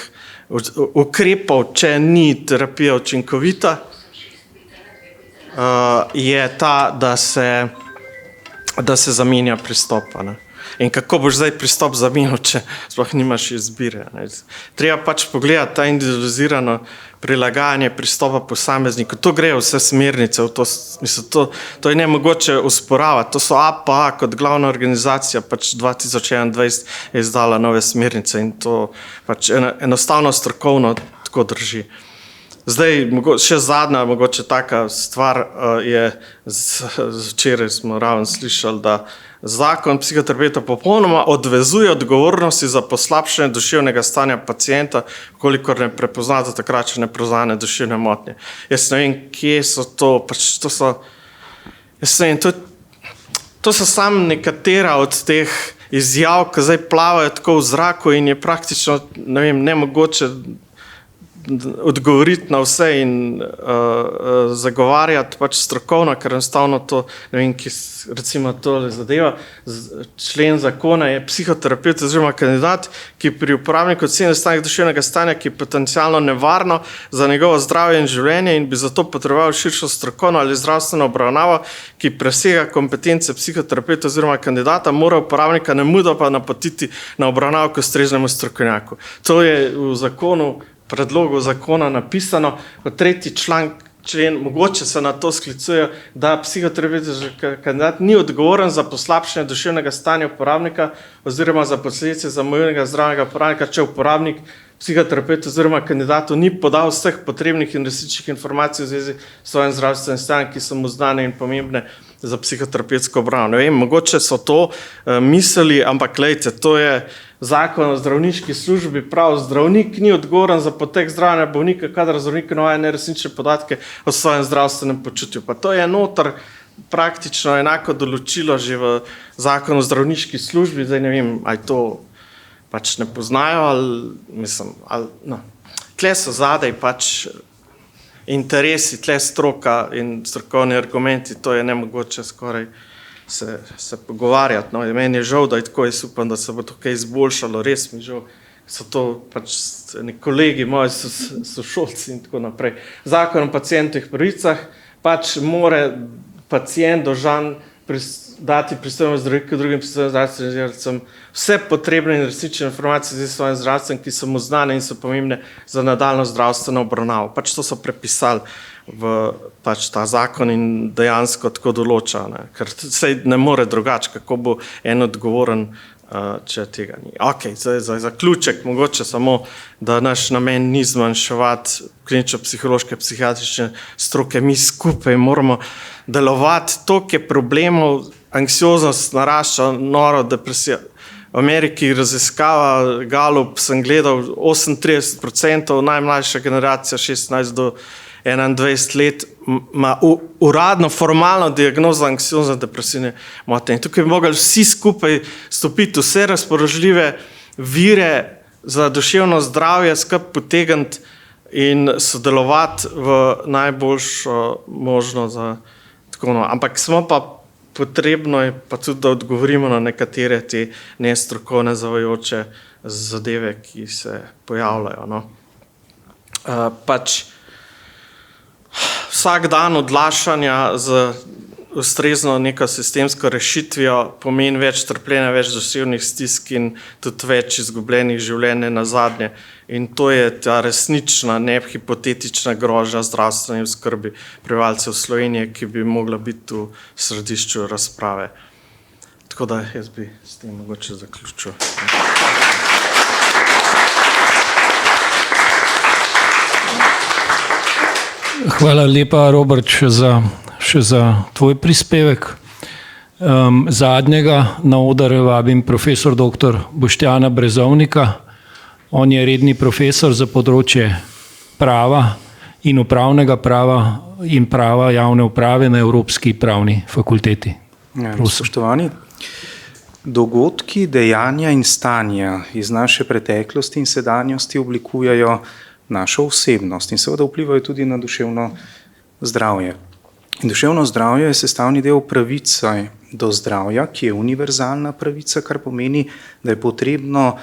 ukrepov, če ni terapija učinkovita, je ta, da se zamenja pristop. In kako boš zdaj pristop zamenjal, če sploh nimaš izbire. Treba pač pogledati ta individualizirano prilagajanje pristopa posamezniku. To grejo vse smernice, to je nemogoče usporavati. To so APA kot glavna organizacija pač 2021 je izdala nove smernice in to pač enostavno strokovno tako drži. Zdaj, še zadnja mogoče taka stvar je, včeraj smo ravno slišali, da zakon psihoterapeuta popolnoma odvezuje odgovornosti za poslabšanje duševnega stanja pacienta, kolikor ne prepozna do takrat, če ne prevzame duševne motnje. Jaz ne vem, kje so to, pač to so, jaz ne vem, to so samo nekatera od teh izjav, ki zdaj plavajo tako v zraku in je praktično, ne vem, nemogoče odgovoriti na vse in zagovarjati pač strokovno, ker enostavno to, ne vem, ki recimo tole zadeva, člen zakona je psihoterapeut oziroma kandidat, ki pri uporabniku ocene stanja duševnega stanja, ki je potencialno nevarno za njegovo zdravje in življenje in bi zato potreboval širšo strokovno ali zdravstveno obravnavo, ki presega kompetence psihoterapeuta oziroma kandidata, mora uporabnika nemudoma pa napotiti na obravnavo k ustreznemu strokovnjaku. To je v zakonu, predlogu zakona napisano, v 3. člen, mogoče se na to sklicujejo, da psihoterapevtski kandidat ni odgovoren za poslabšanje duševnega stanja uporabnika oziroma za posledice zamujnega zdravega uporabnika, če uporabnik psihoterapeutu oziroma kandidatu ni podal vseh potrebnih in resničnih informacij v zvezi s svojim zdravstvenim stanjem, ki so mu znane in pomembne za psihoterapevtsko obravnavo. Ne vem, mogoče so to mislili, ampak glejte, to je zakon o zdravniški službi, prav zdravnik ni odgovoren za potek zdravljenja bolnika, kadar zdravnik navaja neresnične podatke o svojem zdravstvenem počutju. Pa to je noter praktično enako določilo že v zakonu o zdravniški službi, zdaj ne vem, ali to pač ne poznajo, tle so zadaj pač interesi, tle stroka in strokovni argumenti, to je nemogoče skoraj se pogovarjati. No, meni je žal, da je tako, jaz upam, da se bo to kaj izboljšalo, res mi žal, so to pač kolegi moji sošolci in tako naprej. Zakon o pacientovih pravicah, pač more pacient dolžan dati pristojnemu zdravniku, drugim pristojnim zdravstvenim delavcem vse potrebne in resnične informacije z svojim zdravstvom, ki so mu znane in so pomembne za nadaljnjo zdravstveno obravnavo. Pač to so prepisali v pač ta zakon in dejansko tako določa, ne? Ker se ne more drugače, kako bo en odgovoren, če tega ni. Ok, za zaključek, mogoče samo, da naš namen ni zmanjševati klinično-psihološke, psihiatrične stroke, mi skupaj moramo delovati, toliko je problemov, anksioznost narašča, noro, depresija. V Ameriki raziskava Gallup, sem gledal 38%, najmlajša generacija 16 do 21 let ima uradno, formalno diagnozo anksiozne depresivne motnje. In tukaj bi mogli vsi skupaj stopiti, vse razpoložljive vire za duševno zdravje skupaj potegniti in sodelovati v najboljšo možno za tako. Ampak smo pa potrebno je pa tudi, da odgovorimo na nekatere te nestrokovne zavajajoče zadeve, ki se pojavljajo. No. Pač vsak dan odlašanja z ustrezno neko sistemsko rešitvijo pomeni več trpljenja, več duševnih stisk in tudi več izgubljenih življenj nazadnje. In to je ta resnična, ne hipotetična grožnja zdravstvene oskrbe prebivalcev Slovenije, ki bi mogla biti v središču razprave. Tako da jaz bi s tem mogoče zaključil. Hvala lepa, Robert, še za tvoj prispevek. Zadnjega na oder vabim profesor dr. Boštjana Brezovnika. On je redni profesor za področje prava in upravnega prava in prava javne uprave na Evropski pravni fakulteti. Spoštovani, dogodki, dejanja in stanja iz naše preteklosti in sedanjosti oblikujejo našo osebnost in seveda vplivajo tudi na duševno zdravje. In duševno zdravje je sestavni del pravice do zdravja, ki je univerzalna pravica, kar pomeni, da je potrebno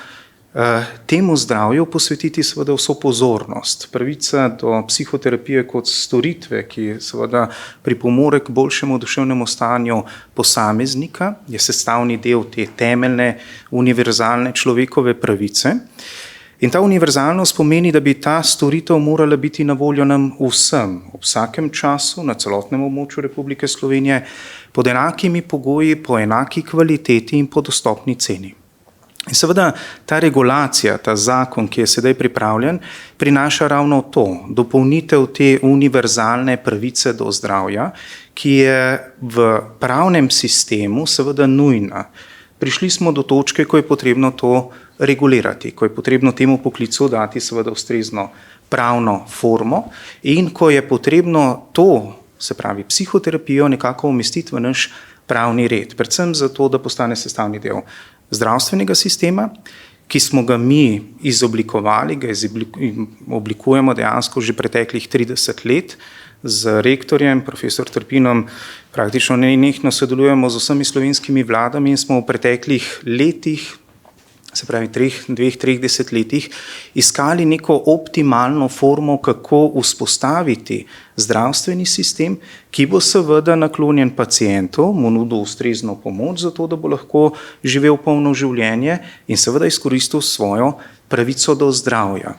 temu zdravju posvetiti seveda vso pozornost. Pravica do psihoterapije kot storitve, ki seveda pripomore k boljšemu duševnemu stanju posameznika, je sestavni del te temeljne univerzalne človekove pravice. In ta univerzalnost pomeni, da bi ta storitev morala biti na voljo nam vsem, ob vsakem času, na celotnem območju Republike Slovenije, pod enakimi pogoji, po enaki kvaliteti in po dostopni ceni. In seveda ta regulacija, ta zakon, ki je sedaj pripravljen, prinaša ravno to, dopolnitev te univerzalne pravice do zdravja, ki je v pravnem sistemu seveda nujna. Prišli smo do točke, ko je potrebno to regulirati, ko je potrebno temu poklicu dati seveda ustrezno pravno formo in ko je potrebno to, se pravi psihoterapijo, nekako umestiti v naš pravni red, predvsem zato, da postane sestavni del zdravstvenega sistema, ki smo ga mi izoblikovali, ga oblikujemo dejansko že preteklih 30 let, z rektorjem, profesor Trpinom, praktično nenehno sodelujemo z vsemi slovenskimi vladami in smo v preteklih letih, se pravi 2-3 desetletjih, iskali neko optimalno formo, kako vzpostaviti zdravstveni sistem, ki bo seveda naklonjen pacientu, mu nudil ustrezno pomoč, zato da bo lahko živel polno življenje in seveda izkoristil svojo pravico do zdravja.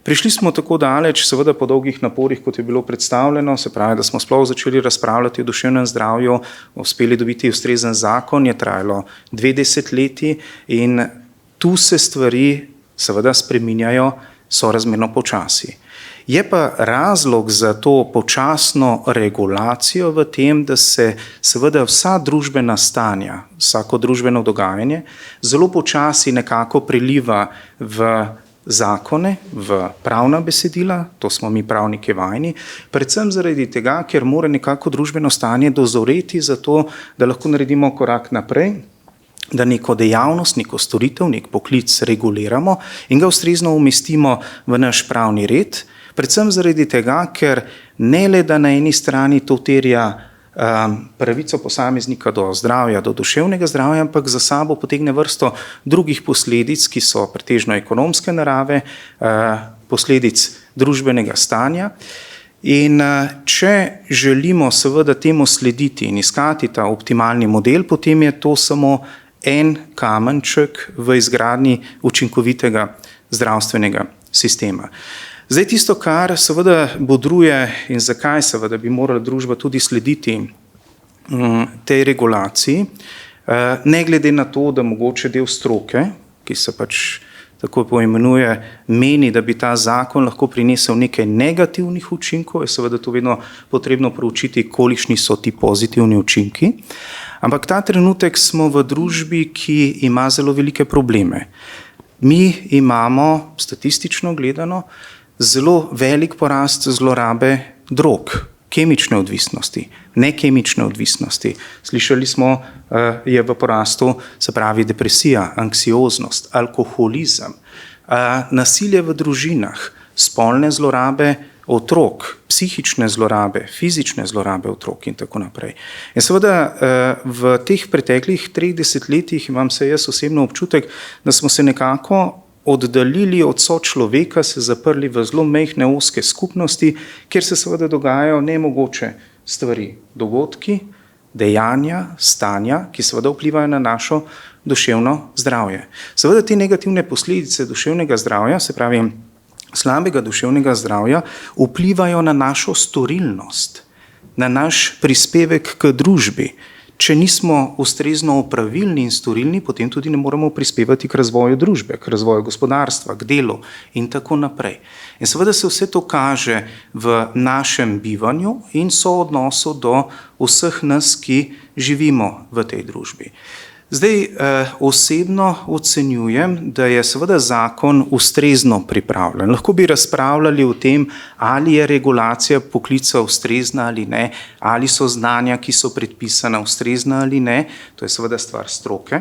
Prišli smo tako daleč, seveda po dolgih naporih, kot je bilo predstavljeno, se pravi, da smo sploh začeli razpravljati o duševnem zdravju, uspeli dobiti ustrezen zakon, je trajalo 2 desetletji in tu se stvari seveda spreminjajo sorazmerno počasi. Je pa razlog za to počasno regulacijo v tem, da se seveda vsa družbena stanja, vsako družbeno dogajanje zelo počasi nekako preliva v zakone, v pravna besedila, to smo mi pravniki vajeni, predvsem zaradi tega, ker mora nekako družbeno stanje dozoreti za to, da lahko naredimo korak naprej, da neko dejavnost, neko storitev, nek poklic reguliramo in ga ustrezno umestimo v naš pravni red, predvsem zaradi tega, ker ne le, da na eni strani to terja pravico posameznika do zdravja, do duševnega zdravja, ampak za sabo potegne vrsto drugih posledic, ki so pretežno ekonomske narave, posledic družbenega stanja. In če želimo seveda temu slediti in iskati ta optimalni model, potem je to samo en kamenček v izgradnji učinkovitega zdravstvenega sistema. Zdaj tisto, kar seveda bodruje in zakaj seveda bi morala družba tudi slediti tej regulaciji, ne glede na to, da mogoče del stroke, ki se pač tako poimenuje, meni, da bi ta zakon lahko prinesel nekaj negativnih učinkov, je seveda to vedno potrebno proučiti, kolikšni so ti pozitivni učinki. Ampak ta trenutek smo v družbi, ki ima zelo velike probleme. Mi imamo, statistično gledano, zelo velik porast zlorabe drog, kemične odvisnosti, nekemične odvisnosti. Slišali smo, je v porastu, se pravi depresija, anksioznost, alkoholizem, nasilje v družinah, spolne zlorabe otrok, psihične zlorabe, fizične zlorabe otrok in tako naprej. In seveda v teh preteklih 3 desetletjih imam se jaz osebno občutek, da smo se nekako oddaljili od sočloveka, se zaprli v zelo majhne ozke skupnosti, kjer se seveda dogajajo nemogoče stvari, dogodki, dejanja, stanja, ki seveda vplivajo na našo duševno zdravje. Seveda te negativne posledice duševnega zdravja, se pravi slabega duševnega zdravja, vplivajo na našo storilnost, na naš prispevek k družbi. Če nismo ustrezno opravilni in storilni, potem tudi ne moremo prispevati k razvoju družbe, k razvoju gospodarstva, k delu in tako naprej. In seveda se vse to kaže v našem bivanju in soodnosu do vseh nas, ki živimo v tej družbi. Zdaj, osebno ocenjujem, da je seveda zakon ustrezno pripravljen. Lahko bi razpravljali o tem, ali je regulacija poklica ustrezna ali ne, ali so znanja, ki so predpisana, ustrezna ali ne, to je seveda stvar stroke.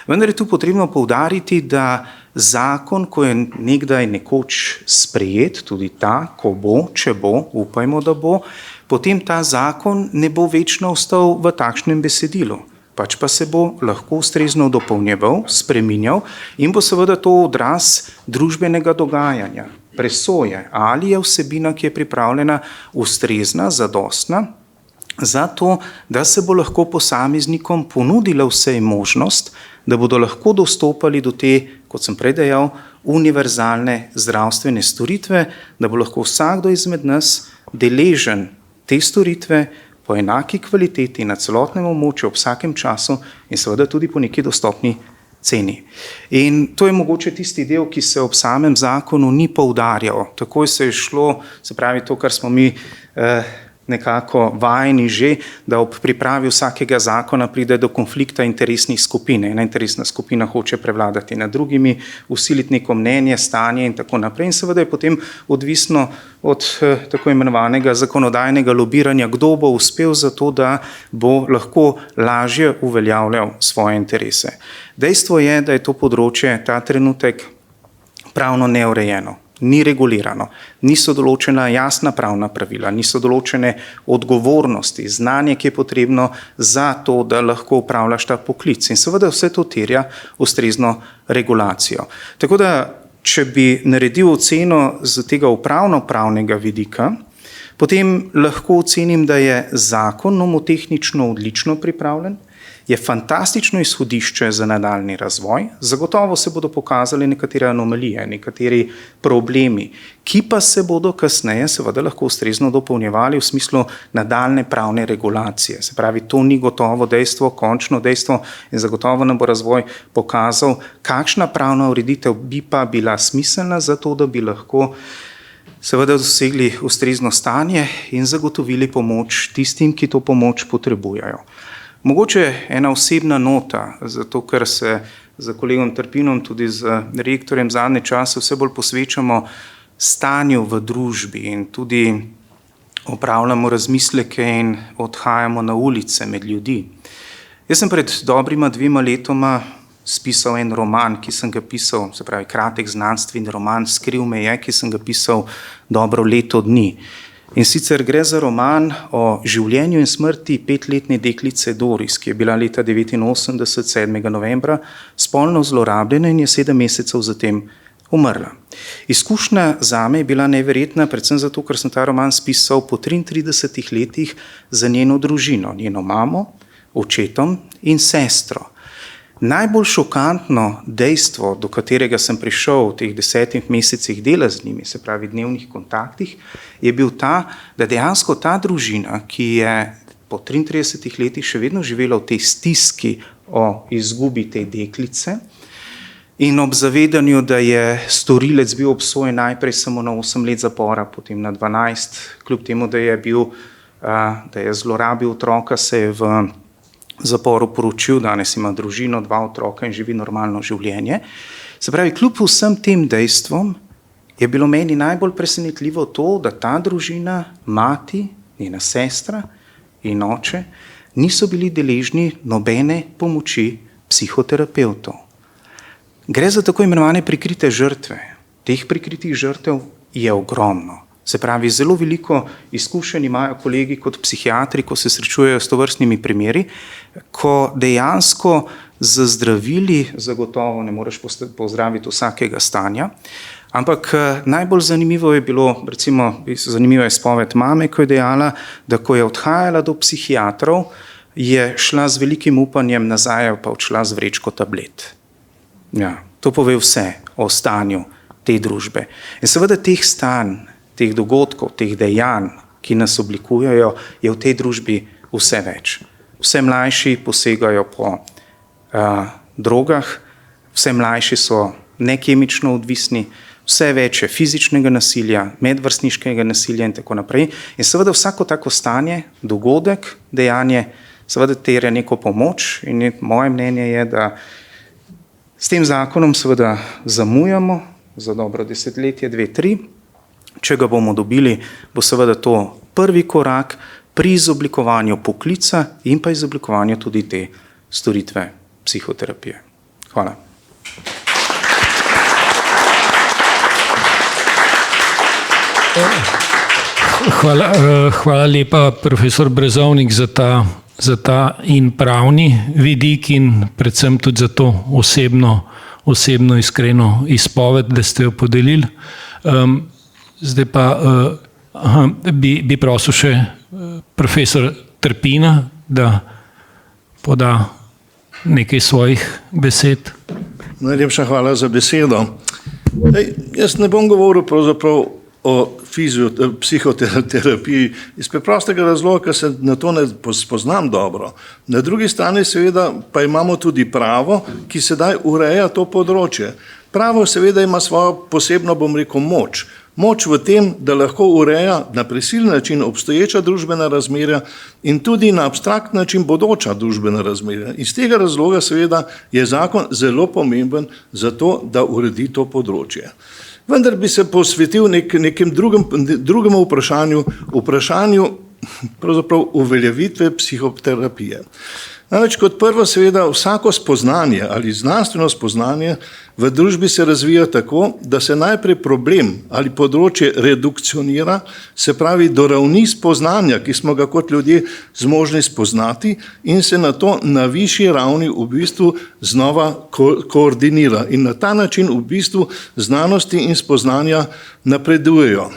Vendar je tu potrebno poudariti, da zakon, ko je nekdaj nekoč sprejet, tudi ta, ko bo, če bo, upajmo, da bo, potem ta zakon ne bo večno ostal v takšnem besedilu. Pač pa se bo lahko ustrezno dopolnjeval, spreminjal in bo seveda to odraz družbenega dogajanja, presoje, ali je vsebina, ki je pripravljena, ustrezna, zadostna, zato, da se bo lahko posameznikom ponudila vsej možnost, da bodo lahko dostopali do te, kot sem prej dejal, univerzalne zdravstvene storitve, da bo lahko vsakdo izmed nas deležen te storitve po enaki kvaliteti na celotnem območju ob vsakem času in seveda tudi po neki dostopni ceni. In to je mogoče tisti del, ki se ob samem zakonu ni poudarjal. Takoj se je šlo, se pravi to, kar smo mi nekako vajeni že, da ob pripravi vsakega zakona pride do konflikta interesnih skupin. Ena interesna skupina hoče prevladati nad drugimi, usiliti neko mnenje, stanje in tako naprej. In seveda je potem odvisno od tako imenovanega zakonodajnega lobiranja, kdo bo uspel za to, da bo lahko lažje uveljavljal svoje interese. Dejstvo je, da je to področje ta trenutek pravno neurejeno. Ni regulirano, niso določena jasna pravna pravila, niso določene odgovornosti, znanje, ki je potrebno za to, da lahko upravljaš ta poklic. In seveda vse to terja ustrezno regulacijo. Tako da, če bi naredil oceno z tega upravno-pravnega vidika, potem lahko ocenim, da je zakon nomotehnično odlično pripravljen, je fantastično izhodišče za nadaljni razvoj, zagotovo se bodo pokazali nekatere anomalije, nekateri problemi, ki pa se bodo kasneje seveda lahko ustrezno dopolnjevali v smislu nadaljne pravne regulacije. Se pravi, to ni gotovo dejstvo, končno dejstvo in zagotovo nam bo razvoj pokazal, kakšna pravna ureditev bi pa bila smiselna za to, da bi lahko seveda dosegli ustrezno stanje in zagotovili pomoč tistim, ki to pomoč potrebujejo. Mogoče ena osebna nota, zato ker se z kolegom Trpinom, tudi z rektorjem zadnje čase vse bolj posvečamo stanju v družbi in tudi opravljamo razmisleke in odhajamo na ulice med ljudi. Jaz sem pred dobrima 2 letoma spisal en roman, ki sem ga pisal, se pravi kratek znanstveni roman, Skriv me je, ki sem ga pisal dobro leto dni. In sicer gre za roman o življenju in smrti 5-letne deklice Doris, ki je bila leta 1989, 7. novembra, spolno zlorabljena in je 7 mesecev zatem umrla. Izkušnja zame je bila neverjetna, predvsem zato, ker sem ta roman spisal po 33 letih za njeno družino, njeno mamo, očetom in sestro. Najbolj šokantno dejstvo, do katerega sem prišel v teh 10 mesecih dela z njimi, se pravi dnevnih kontaktih, je bil ta, da dejansko ta družina, ki je po 33 letih še vedno živela v tej stiski o izgubi te deklice in ob zavedanju, da je storilec bil obsojen najprej samo na 8 let zapora, potem na 12, kljub temu, da je zlorabil otroka, se je v zaporu poročil, danes ima družino, 2 otroka in živi normalno življenje. Se pravi, kljub vsem tem dejstvom je bilo meni najbolj presenetljivo to, da ta družina, mati, njena sestra in oče niso bili deležni nobene pomoči psihoterapevtov. Gre za tako imenovane prikrite žrtve. Teh prikritih žrtev je ogromno. Se pravi, zelo veliko izkušenj imajo kolegi kot psihiatri, ko se srečujejo s tovrstnimi primeri, ko dejansko z zdravili zagotovo ne moreš pozdraviti vsakega stanja, ampak najbolj zanimivo je bilo, recimo zanimiva je izpoved mame, ko je dejala, da ko je odhajala do psihiatrov, je šla z velikim upanjem nazaj, pa odšla z vrečko tablet. Ja, to pove vse o stanju te družbe. In seveda teh stanj, teh dogodkov, teh dejanj, ki nas oblikujejo, je v tej družbi vse več. Vse mlajši posegajo po drogah, vse mlajši so nekemično odvisni, vse več je fizičnega nasilja, medvrstniškega nasilja in tako naprej. In seveda vsako tako stanje, dogodek, dejanje, seveda terja neko pomoč in moje mnenje je, da s tem zakonom seveda zamujamo za dobro 10 letje, 2, 3. Če ga bomo dobili, bo seveda to prvi korak pri izoblikovanju poklica in pa izoblikovanju tudi te storitve psihoterapije. Hvala. Hvala lepa, profesor Brezovnik, za ta in pravni vidik in predvsem tudi za to osebno iskreno izpoved, da ste jo podelili. Zdaj pa bi prosil še profesor Trpina, da poda nekaj svojih besed. Najlepša hvala za besedo. Jaz ne bom govoril pravzaprav o psihoterapiji iz preprostega razloga, ker se na to ne spoznam dobro. Na drugi strani seveda pa imamo tudi pravo, ki sedaj ureja to področje. Pravo seveda ima svojo posebno, bom rekel, moč. Moč v tem, da lahko ureja na prisilni način obstoječa družbena razmerja in tudi na abstrakt način bodoča družbena razmerja. Iz tega razloga seveda je zakon zelo pomemben za to, da uredi to področje. Vendar bi se posvetil nekem drugemu vprašanju pravzaprav uveljavitve psihoterapije. Namreč kot prvo seveda vsako spoznanje ali znanstveno spoznanje v družbi se razvija tako, da se najprej problem ali področje redukcionira, se pravi do ravni spoznanja, ki smo ga kot ljudje zmožni spoznati in se na to na višji ravni v bistvu znova koordinira in na ta način v bistvu znanosti in spoznanja napredujejo.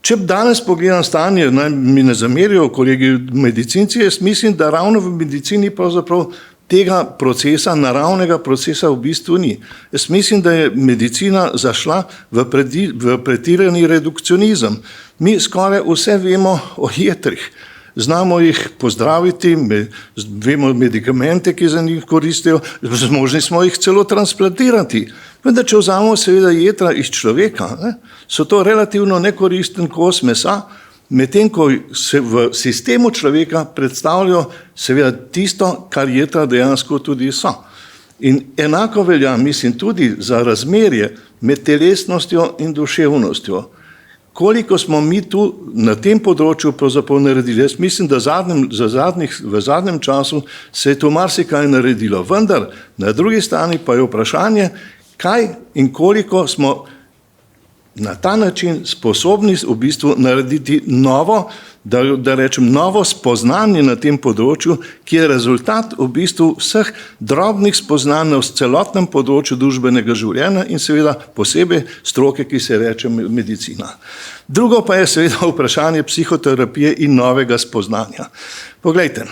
Če danes pogledam stanje, naj mi ne zamerijo kolegi medicinci, jaz mislim, da ravno v medicini pravzaprav tega procesa, naravnega procesa v bistvu ni. Jaz mislim, da je medicina zašla v pretirani redukcionizem. Mi skoraj vse vemo o jetrih. Znamo jih pozdraviti, vemo medikamente, ki za njih koristijo, zmožni smo jih celo transplantirati. Vendar, če vzamemo seveda jetra iz človeka, so to relativno nekoristen kos mesa, medtem ko se v sistemu človeka predstavljajo seveda tisto, kar jetra dejansko tudi so. In enako velja, mislim, tudi za razmerje med telesnostjo in duševnostjo. Koliko smo mi tu na tem področju pravzaprav naredili? Jaz mislim, da v zadnjem času se je to marsikaj naredilo. Vendar na drugi strani pa je vprašanje, kaj in koliko smo na ta način sposobni v bistvu narediti novo, da rečem novo spoznanje na tem področju, ki je rezultat v bistvu vseh drobnih spoznanj na celotnem področju družbenega življenja in seveda posebej stroke, ki se reče medicina. Drugo pa je seveda vprašanje psihoterapije in novega spoznanja. Poglejte,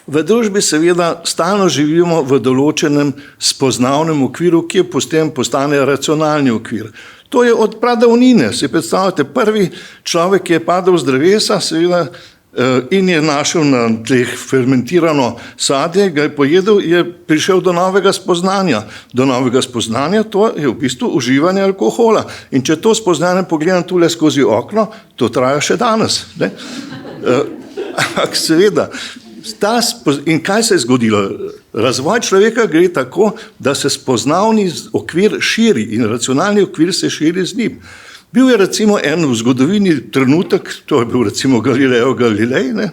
v družbi seveda stalno živimo v določenem spoznavnem okviru, ki potem postane racionalni okvir. To je od pradavnine, si predstavljate, prvi človek, ki je padel z drevesa seveda, in je našel na tleh fermentirano sadje, ga je pojedel, je prišel do novega spoznanja. Do novega spoznanja to je v bistvu uživanje alkohola. In če to spoznanje pogledam tule skozi okno, to traja še danes. Ampak seveda, in kaj se je zgodilo? Razvoj človeka gre tako, da se spoznavni okvir širi in racionalni okvir se širi z njim. Bil je recimo en v zgodovini trenutek, to je bil recimo Galileo Galilei,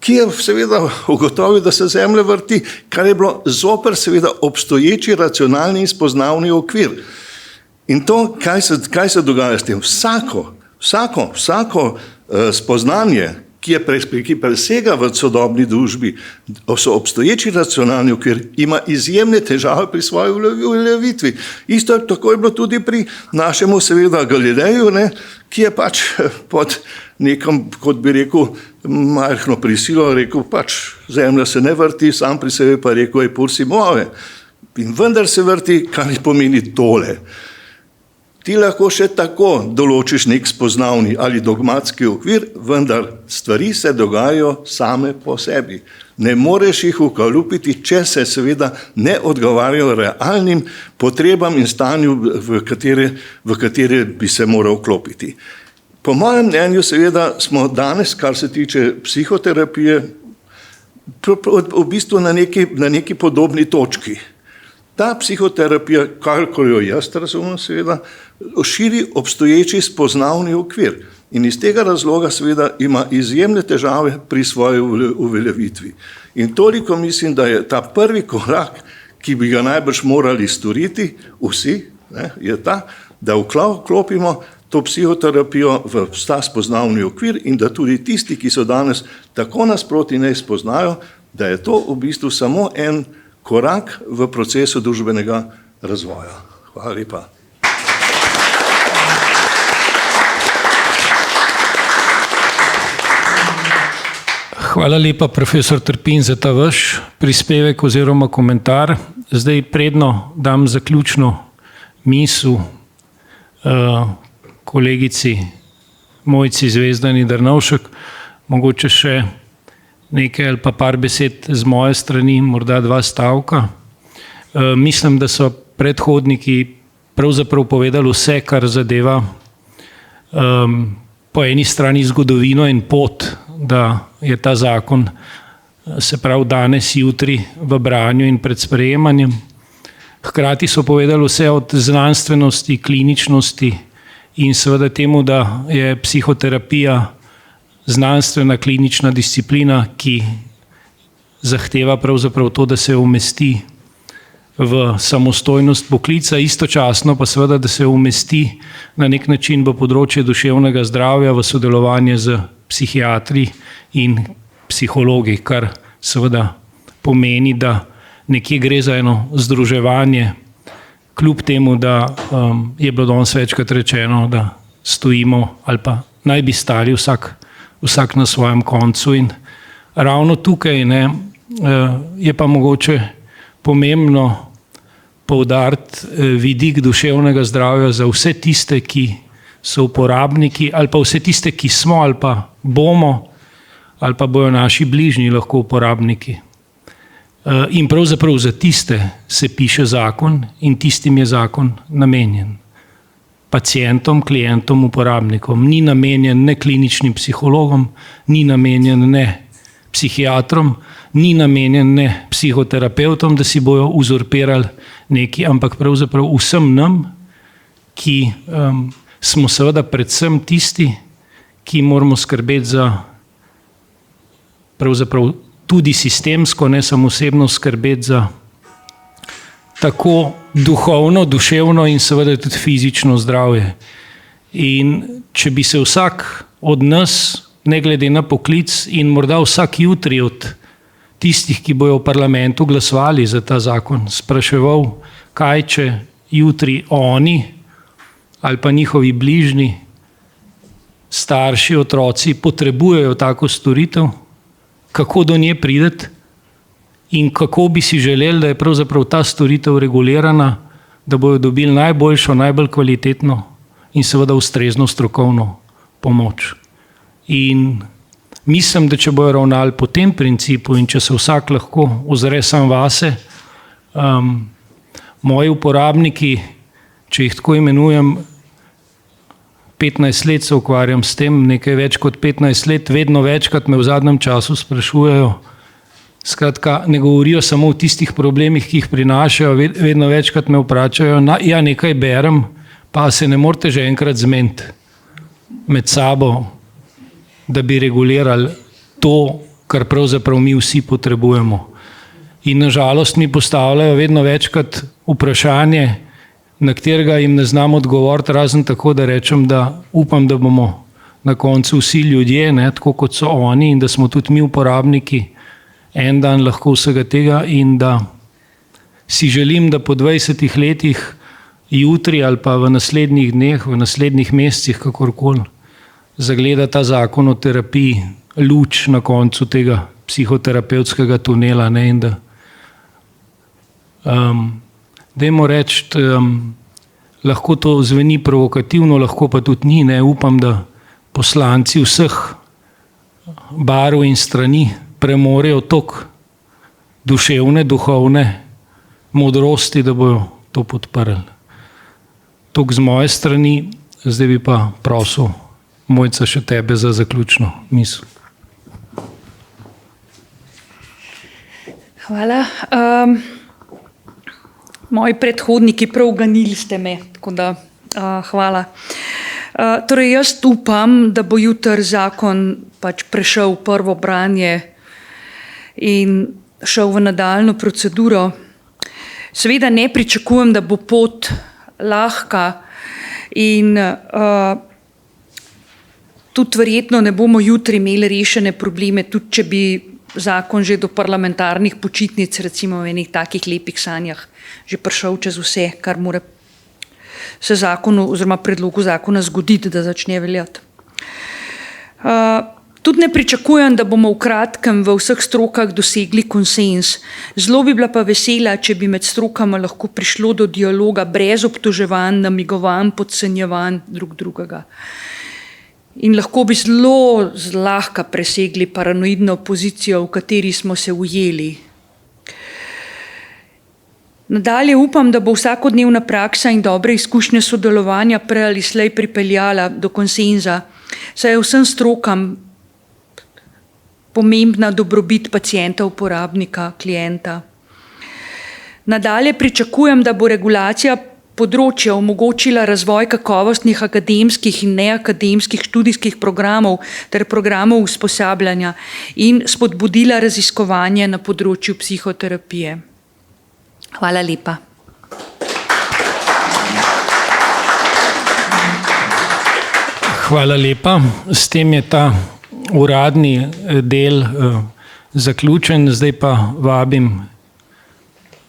ki je seveda ugotovil, da se Zemlja vrti, kar je bilo zoper seveda obstoječi racionalni in spoznavni okvir. In to, kaj se dogaja s tem? Vsako spoznanje, ki presega v sodobni družbi, so obstoječi racionalni okvir, ima izjemne težave pri svoji uveljavitvi. Isto tako je bilo tudi pri našemu seveda Galileju, ki je pač pod nekom, kot bi rekel, majhno prisilo rekel, pač Zemlja se ne vrti, sam pri sebi pa rekel, je pur si move. In vendar se vrti, kar pomeni tole. Ti lahko še tako določiš nek spoznavni ali dogmatski okvir, vendar stvari se dogajajo same po sebi. Ne moreš jih ukalupiti, če se seveda ne odgovarjajo realnim potrebam in stanju, v katere bi se moral vklopiti. Po mojem mnenju seveda smo danes, kar se tiče psihoterapije, v bistvu na neki podobni točki. Ta psihoterapija, kako jo jaz razumem seveda, širi obstoječi spoznavni okvir in iz tega razloga seveda ima izjemne težave pri svoji uveljavitvi. In toliko mislim, da je ta prvi korak, ki bi ga najbrž morali storiti vsi, je ta, da vklopimo to psihoterapijo v ta spoznavni okvir in da tudi tisti, ki so danes tako nasproti ne spoznajo, da je to v bistvu samo en korak v procesu družbenega razvoja. Hvala lepa. Hvala lepa, profesor Trpin, za ta vaš prispevek oziroma komentar. Zdaj predno dam zaključno misel kolegici Mojci Zvezdani Drnovšek, mogoče še nekaj ali pa par besed z moje strani, morda 2 stavka. Mislim, da so predhodniki pravzaprav povedali vse, kar zadeva po eni strani zgodovino in pot, da je ta zakon, se pravi danes, jutri v branju in pred sprejemanjem. Hkrati so povedali vse od znanstvenosti, kliničnosti in seveda temu, da je psihoterapija znanstvena klinična disciplina, ki zahteva pravzaprav to, da se umesti v samostojnost poklica, istočasno pa seveda, da se umesti na nek način v področje duševnega zdravja v sodelovanje z psihiatri in psihologi, kar seveda pomeni, da nekje gre za eno združevanje, kljub temu, da je bilo danes večkrat rečeno, da stojimo ali pa naj bi stali vsak na svojem koncu. In ravno tukaj je pa mogoče pomembno poudariti vidik duševnega zdravja za vse tiste, ki so uporabniki, ali pa vse tiste, ki smo ali pa bomo, ali pa bojo naši bližnji lahko uporabniki. In pravzaprav za tiste se piše zakon in tistim je zakon namenjen. Pacientom, klientom, uporabnikom. Ni namenjen ne kliničnim psihologom, ni namenjen ne psihiatrom, ni namenjen ne psihoterapeutom, da si bojo uzurpirali neki, ampak pravzaprav vsem nam, ki smo seveda predvsem tisti, ki moramo skrbeti za pravzaprav tudi sistemsko, ne samo osebno skrbeti za tako duhovno, duševno in seveda tudi fizično zdravje. In če bi se vsak od nas, ne glede na poklic in morda vsak jutri od tistih, ki bojo v parlamentu glasovali za ta zakon, spraševal, kaj če jutri oni ali pa njihovi bližnji, starši, otroci potrebujejo tako storitev, kako do nje prideti in kako bi si želeli, da je pravzaprav ta storitev regulirana, da bojo dobili najboljšo, najbolj kvalitetno in seveda ustrezno strokovno pomoč. In mislim, da če bojo ravnali po tem principu in če se vsak lahko ozre sam vase, moji uporabniki, če jih tako imenujem, 15 let se ukvarjam s tem, nekaj več kot 15 let, vedno večkrat me v zadnjem času sprašujejo, skratka, ne govorijo samo o tistih problemih, ki jih prinašajo, vedno večkrat me vprašajo, ja, nekaj berem, pa se ne morete že enkrat zmeniti med sabo, da bi regulirali to, kar pravzaprav mi vsi potrebujemo. In nažalost mi postavljajo vedno večkrat vprašanje, na katerega jim ne znam odgovoriti, razen tako, da rečem, da upam, da bomo na koncu vsi ljudje, tako kot so oni in da smo tudi mi uporabniki, en dan lahko vsega tega in da si želim, da po 20 letih jutri ali pa v naslednjih dneh, v naslednjih mesecih, kakorkoli, zagleda ta zakon o terapiji luč na koncu tega psihoterapevtskega tunela, in da dajmo reči, lahko to zveni provokativno, lahko pa tudi ni, upam, da poslanci vseh barv in strani premorejo toliko duševne, duhovne modrosti, da bojo to podprli. Toliko z moje strani, zdaj bi pa prosil Mojca še tebe za zaključno misel. Hvala. Moji predhodniki prav ganili ste me, tako da hvala. Torej jaz upam, da bo jutri zakon pač prešel v prvo branje in šel v nadaljnjo proceduro. Seveda ne pričakujem, da bo pot lahka in tudi verjetno ne bomo jutri imeli rešene probleme, tudi če bi zakon že do parlamentarnih počitnic, recimo v enih takih lepih sanjah, že prišel čez vse, kar mora se zakonu oziroma predlogu zakona zgoditi, da začne veljati. Tudi ne pričakujem, da bomo v kratkem v vseh strokah dosegli konsens. Zelo bi bila pa vesela, če bi med strokama lahko prišlo do dialoga brez obtoževanj, namigovanj, podcenjevanj drugega. In lahko bi zelo zlahka presegli paranoidno pozicijo, v kateri smo se ujeli. Nadalje upam, da bo vsakodnevna praksa in dobre izkušnje sodelovanja prej ali slej pripeljala do konsenza, saj je vsem strokam pomembna dobrobit pacienta, uporabnika, klienta. Nadalje pričakujem, da bo regulacija področja omogočila razvoj kakovostnih akademskih in neakademskih študijskih programov ter programov usposabljanja in spodbudila raziskovanje na področju psihoterapije. Hvala lepa. Hvala lepa. S tem je ta uradni del zaključen. Zdaj pa vabim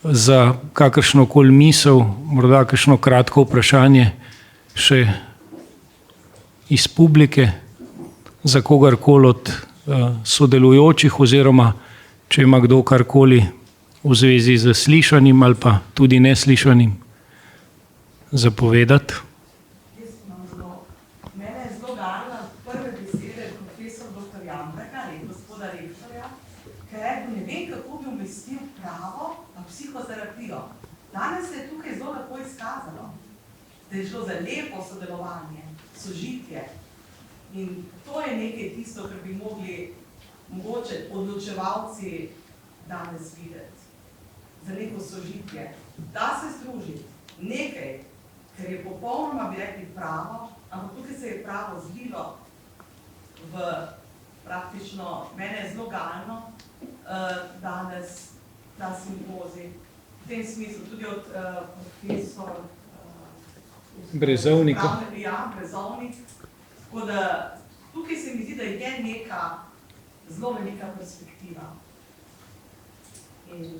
za kakršnokoli misel, morda kakšno kratko vprašanje še iz publike, za kogarkoli od sodelujočih, oziroma če ima kdo karkoli v zvezi z slišanim ali pa tudi neslišanim zapovedati. Mene je zelo ganila prve besede profesor dr. Jambreka in gospoda rektorja, ker je rekel, ne vem, kako bi umestil pravo pa psihoterapijo. Danes se je tukaj zelo lepo izkazalo, da je šlo za lepo sodelovanje, sožitje. In to je nekaj tisto, kar bi mogli mogoče odločevalci danes videti. Za neko sožitje. Da se združi nekaj, ker je popolnoma, bi rekli, pravo, ampak tukaj se je pravo zlilo v praktično, mene je zelo galno danes ta simpozij. V tem smislu tudi od profesor Brezovnika. Ja, Brezovnik. Tako da tukaj se mi zdi, da je neka zelo velika perspektiva. In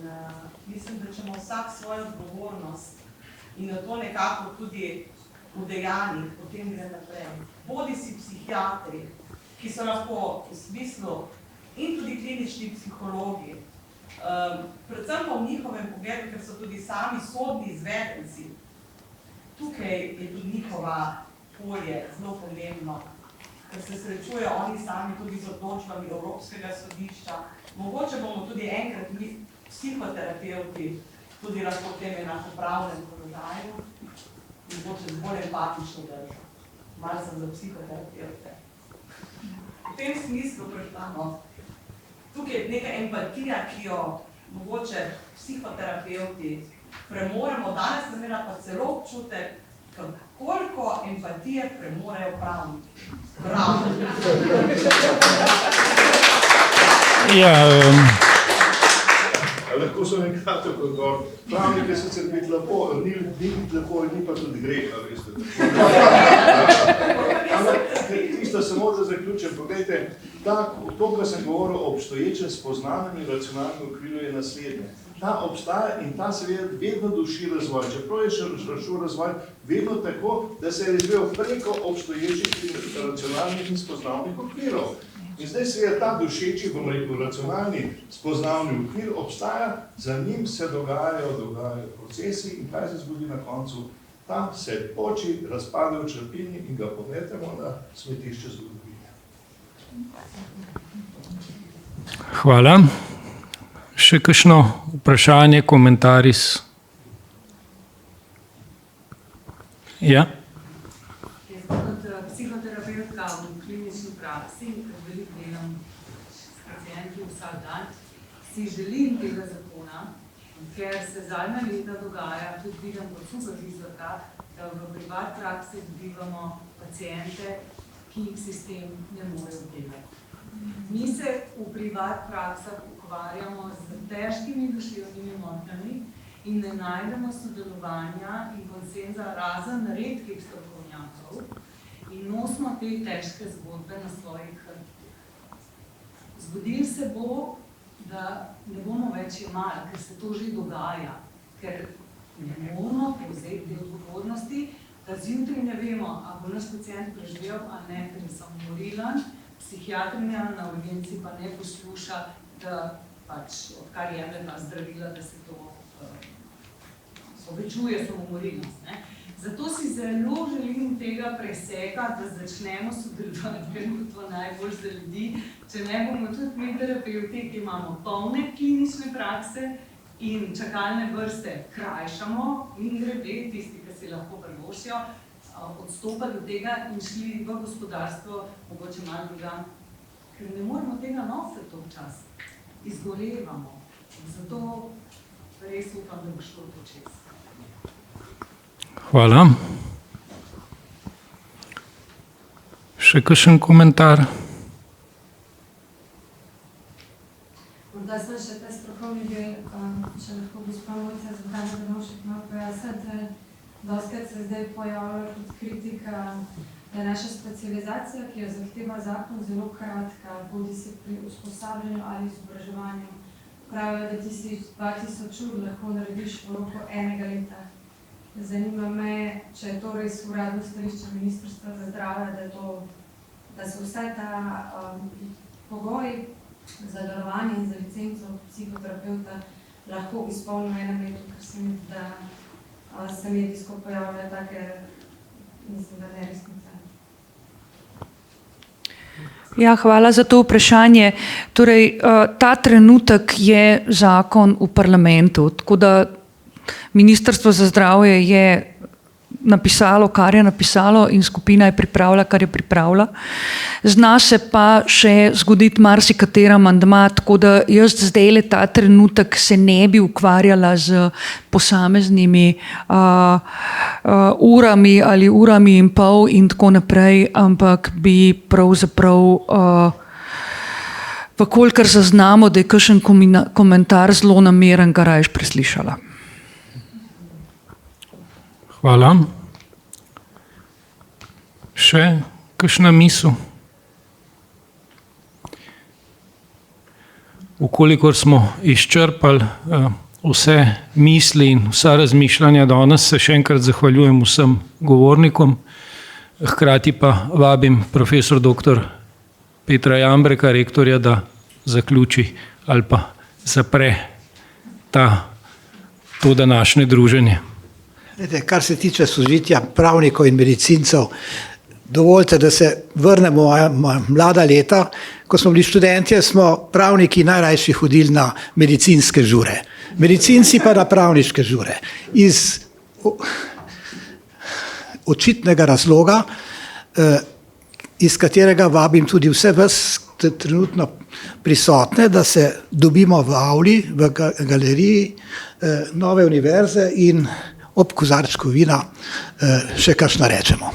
mislim, da ćemo vsak svojo odgovornost in na to nekako tudi udejanjiti, potem gre naprej. Bodi si psihiatri, ki so lahko v smislu in tudi klinični psihologi, predvsem pa v njihovem pogledu, ker so tudi sami sodni izvedenci. Tukaj je tudi njihova polje zelo pomembno, ker se srečujejo oni sami tudi z odločbami Evropskega sodišča. Mogoče bomo tudi enkrat mi psihoterapeuti tudi lahko v tem enakopravnem položaju in mogoče bolj empatično držo. Malo sem za psihoterapeute. V tem smislu prišla, tukaj je neka empatija, ki jo mogoče psihoterapeuti premoremo, danes sem imela pa celo občutek, koliko empatije premorejo pravniki. Lahko so nekratko odgovor. Pravnik je sicer biti lepo, ni lepo in ni pa tudi greh, veste. Ampak tisto samo da zaključim, poglejte, to, kar sem govoril o obstoječem spoznanem in racionalnem okviru je naslednje. Ta obstaja in ta seveda vedno duši razvoj. Čeprav je šel razvoj vedno tako, da se je razvijal preko obstoječih racionalnih in spoznavnih okvirov. In zdaj seveda ta dušeči, bomo rekel, racionalni spoznavni okvir obstaja, za njim se dogajajo procesi in kaj se zgodi na koncu? Tam se poči, razpade v črpini in ga pometemo na smetišče zgodovine. Hvala. Še kakšno vprašanje, komentarij? Ja. Kot psihoterapeutka v klinični praksi, ker veliko delam s pacienti vsak dan, si želim tega zakona, ker se zadnja leta dogaja, tudi vidim kot supervizorka, da v privat praksi dobivamo paciente, ki jih sistem ne more obdelati. Mi se v privat praksah ukvarjamo z težkimi duševnimi motnjami in ne najdemo sodelovanja in konsenza razen redkih strokovnjakov in nosimo te težke zgodbe na svojih hrbtih. Zgodilo se bo, da ne bomo več jemali, ker se to že dogaja, ker ne moramo prevzeti te odgovornosti, da zjutraj ne vemo, a bo naš pacient preživel, a ne, ker je samomorilen, psihiatrinja na urgenci pa ne posluša, da pač odkar jemlje ta zdravila, da se to povečuje samomorilnost. Zato si zelo želim tega preseka, da začnemo sodelovati, ker bo to najbolj za ljudi. Če ne bomo tudi mi terapeuti, ki imamo polne klinične prakse, in čakalne vrste krajšamo in grede, tisti, ki si lahko privoščijo, odstopali od tega in šli v gospodarstvo, mogoče malo drugam, ker ne moremo tega nositi dolg čas. Izgorevamo. Zato res upam, da bo šlo to čez. Hvala. Še kakšen komentar? Morda sem še ta strokovni del, če lahko gospa Mojca Zgodana Drnovšek malo pojasnite. Dostakrat se zdaj pojavlja kot kritika, da je naša specializacija, ki jo zahteva zakon, zelo kratka, bodi se pri usposabljanju ali izobraževanju. Pravijo, da tisti 2000 ur lahko narediš v roku 1 leta. Zanima me, če je to res uradno stališče Ministrstva za zdravje, da so vse ta pogoji za delovanje in za licenco psihoterapeuta lahko izpolnijo v 1 letu, ker se mi, da se medijsko pojavljajo take, mislim, da neresnice. Ja, hvala za to vprašanje. Torej, ta trenutek je zakon v parlamentu, tako da Ministrstvo za zdravje je napisalo, kar je napisalo in skupina je pripravila, kar je pripravila. Zna se pa še zgoditi marsikatera amandma, tako da jaz zdajle ta trenutek se ne bi ukvarjala z posameznimi urami ali urami in pol in tako naprej, ampak bi pravzaprav vkolikor zaznamo, da je kakšen komentar zelo nameren, ga rajš preslišala. Hvala. Še kakšna misel? Vkolikor smo izčrpali vse misli in vsa razmišljanja danes, se še enkrat zahvaljujem vsem govornikom, hkrati pa vabim profesor dr. Petra Jambreka, rektorja, da zaključi ali pa zapre to današnje druženje. Kar se tiče sožitja pravnikov in medicincev, dovolite, da se vrnemo v mlada leta. Ko smo bili študentje, smo pravniki najrajši hodili na medicinske žure. Medicinci pa na pravniške žure. Iz očitnega razloga, iz katerega vabim tudi vse vas trenutno prisotne, da se dobimo v avli, v galeriji Nove univerze in ob kozarčku vina še kakšno rečemo.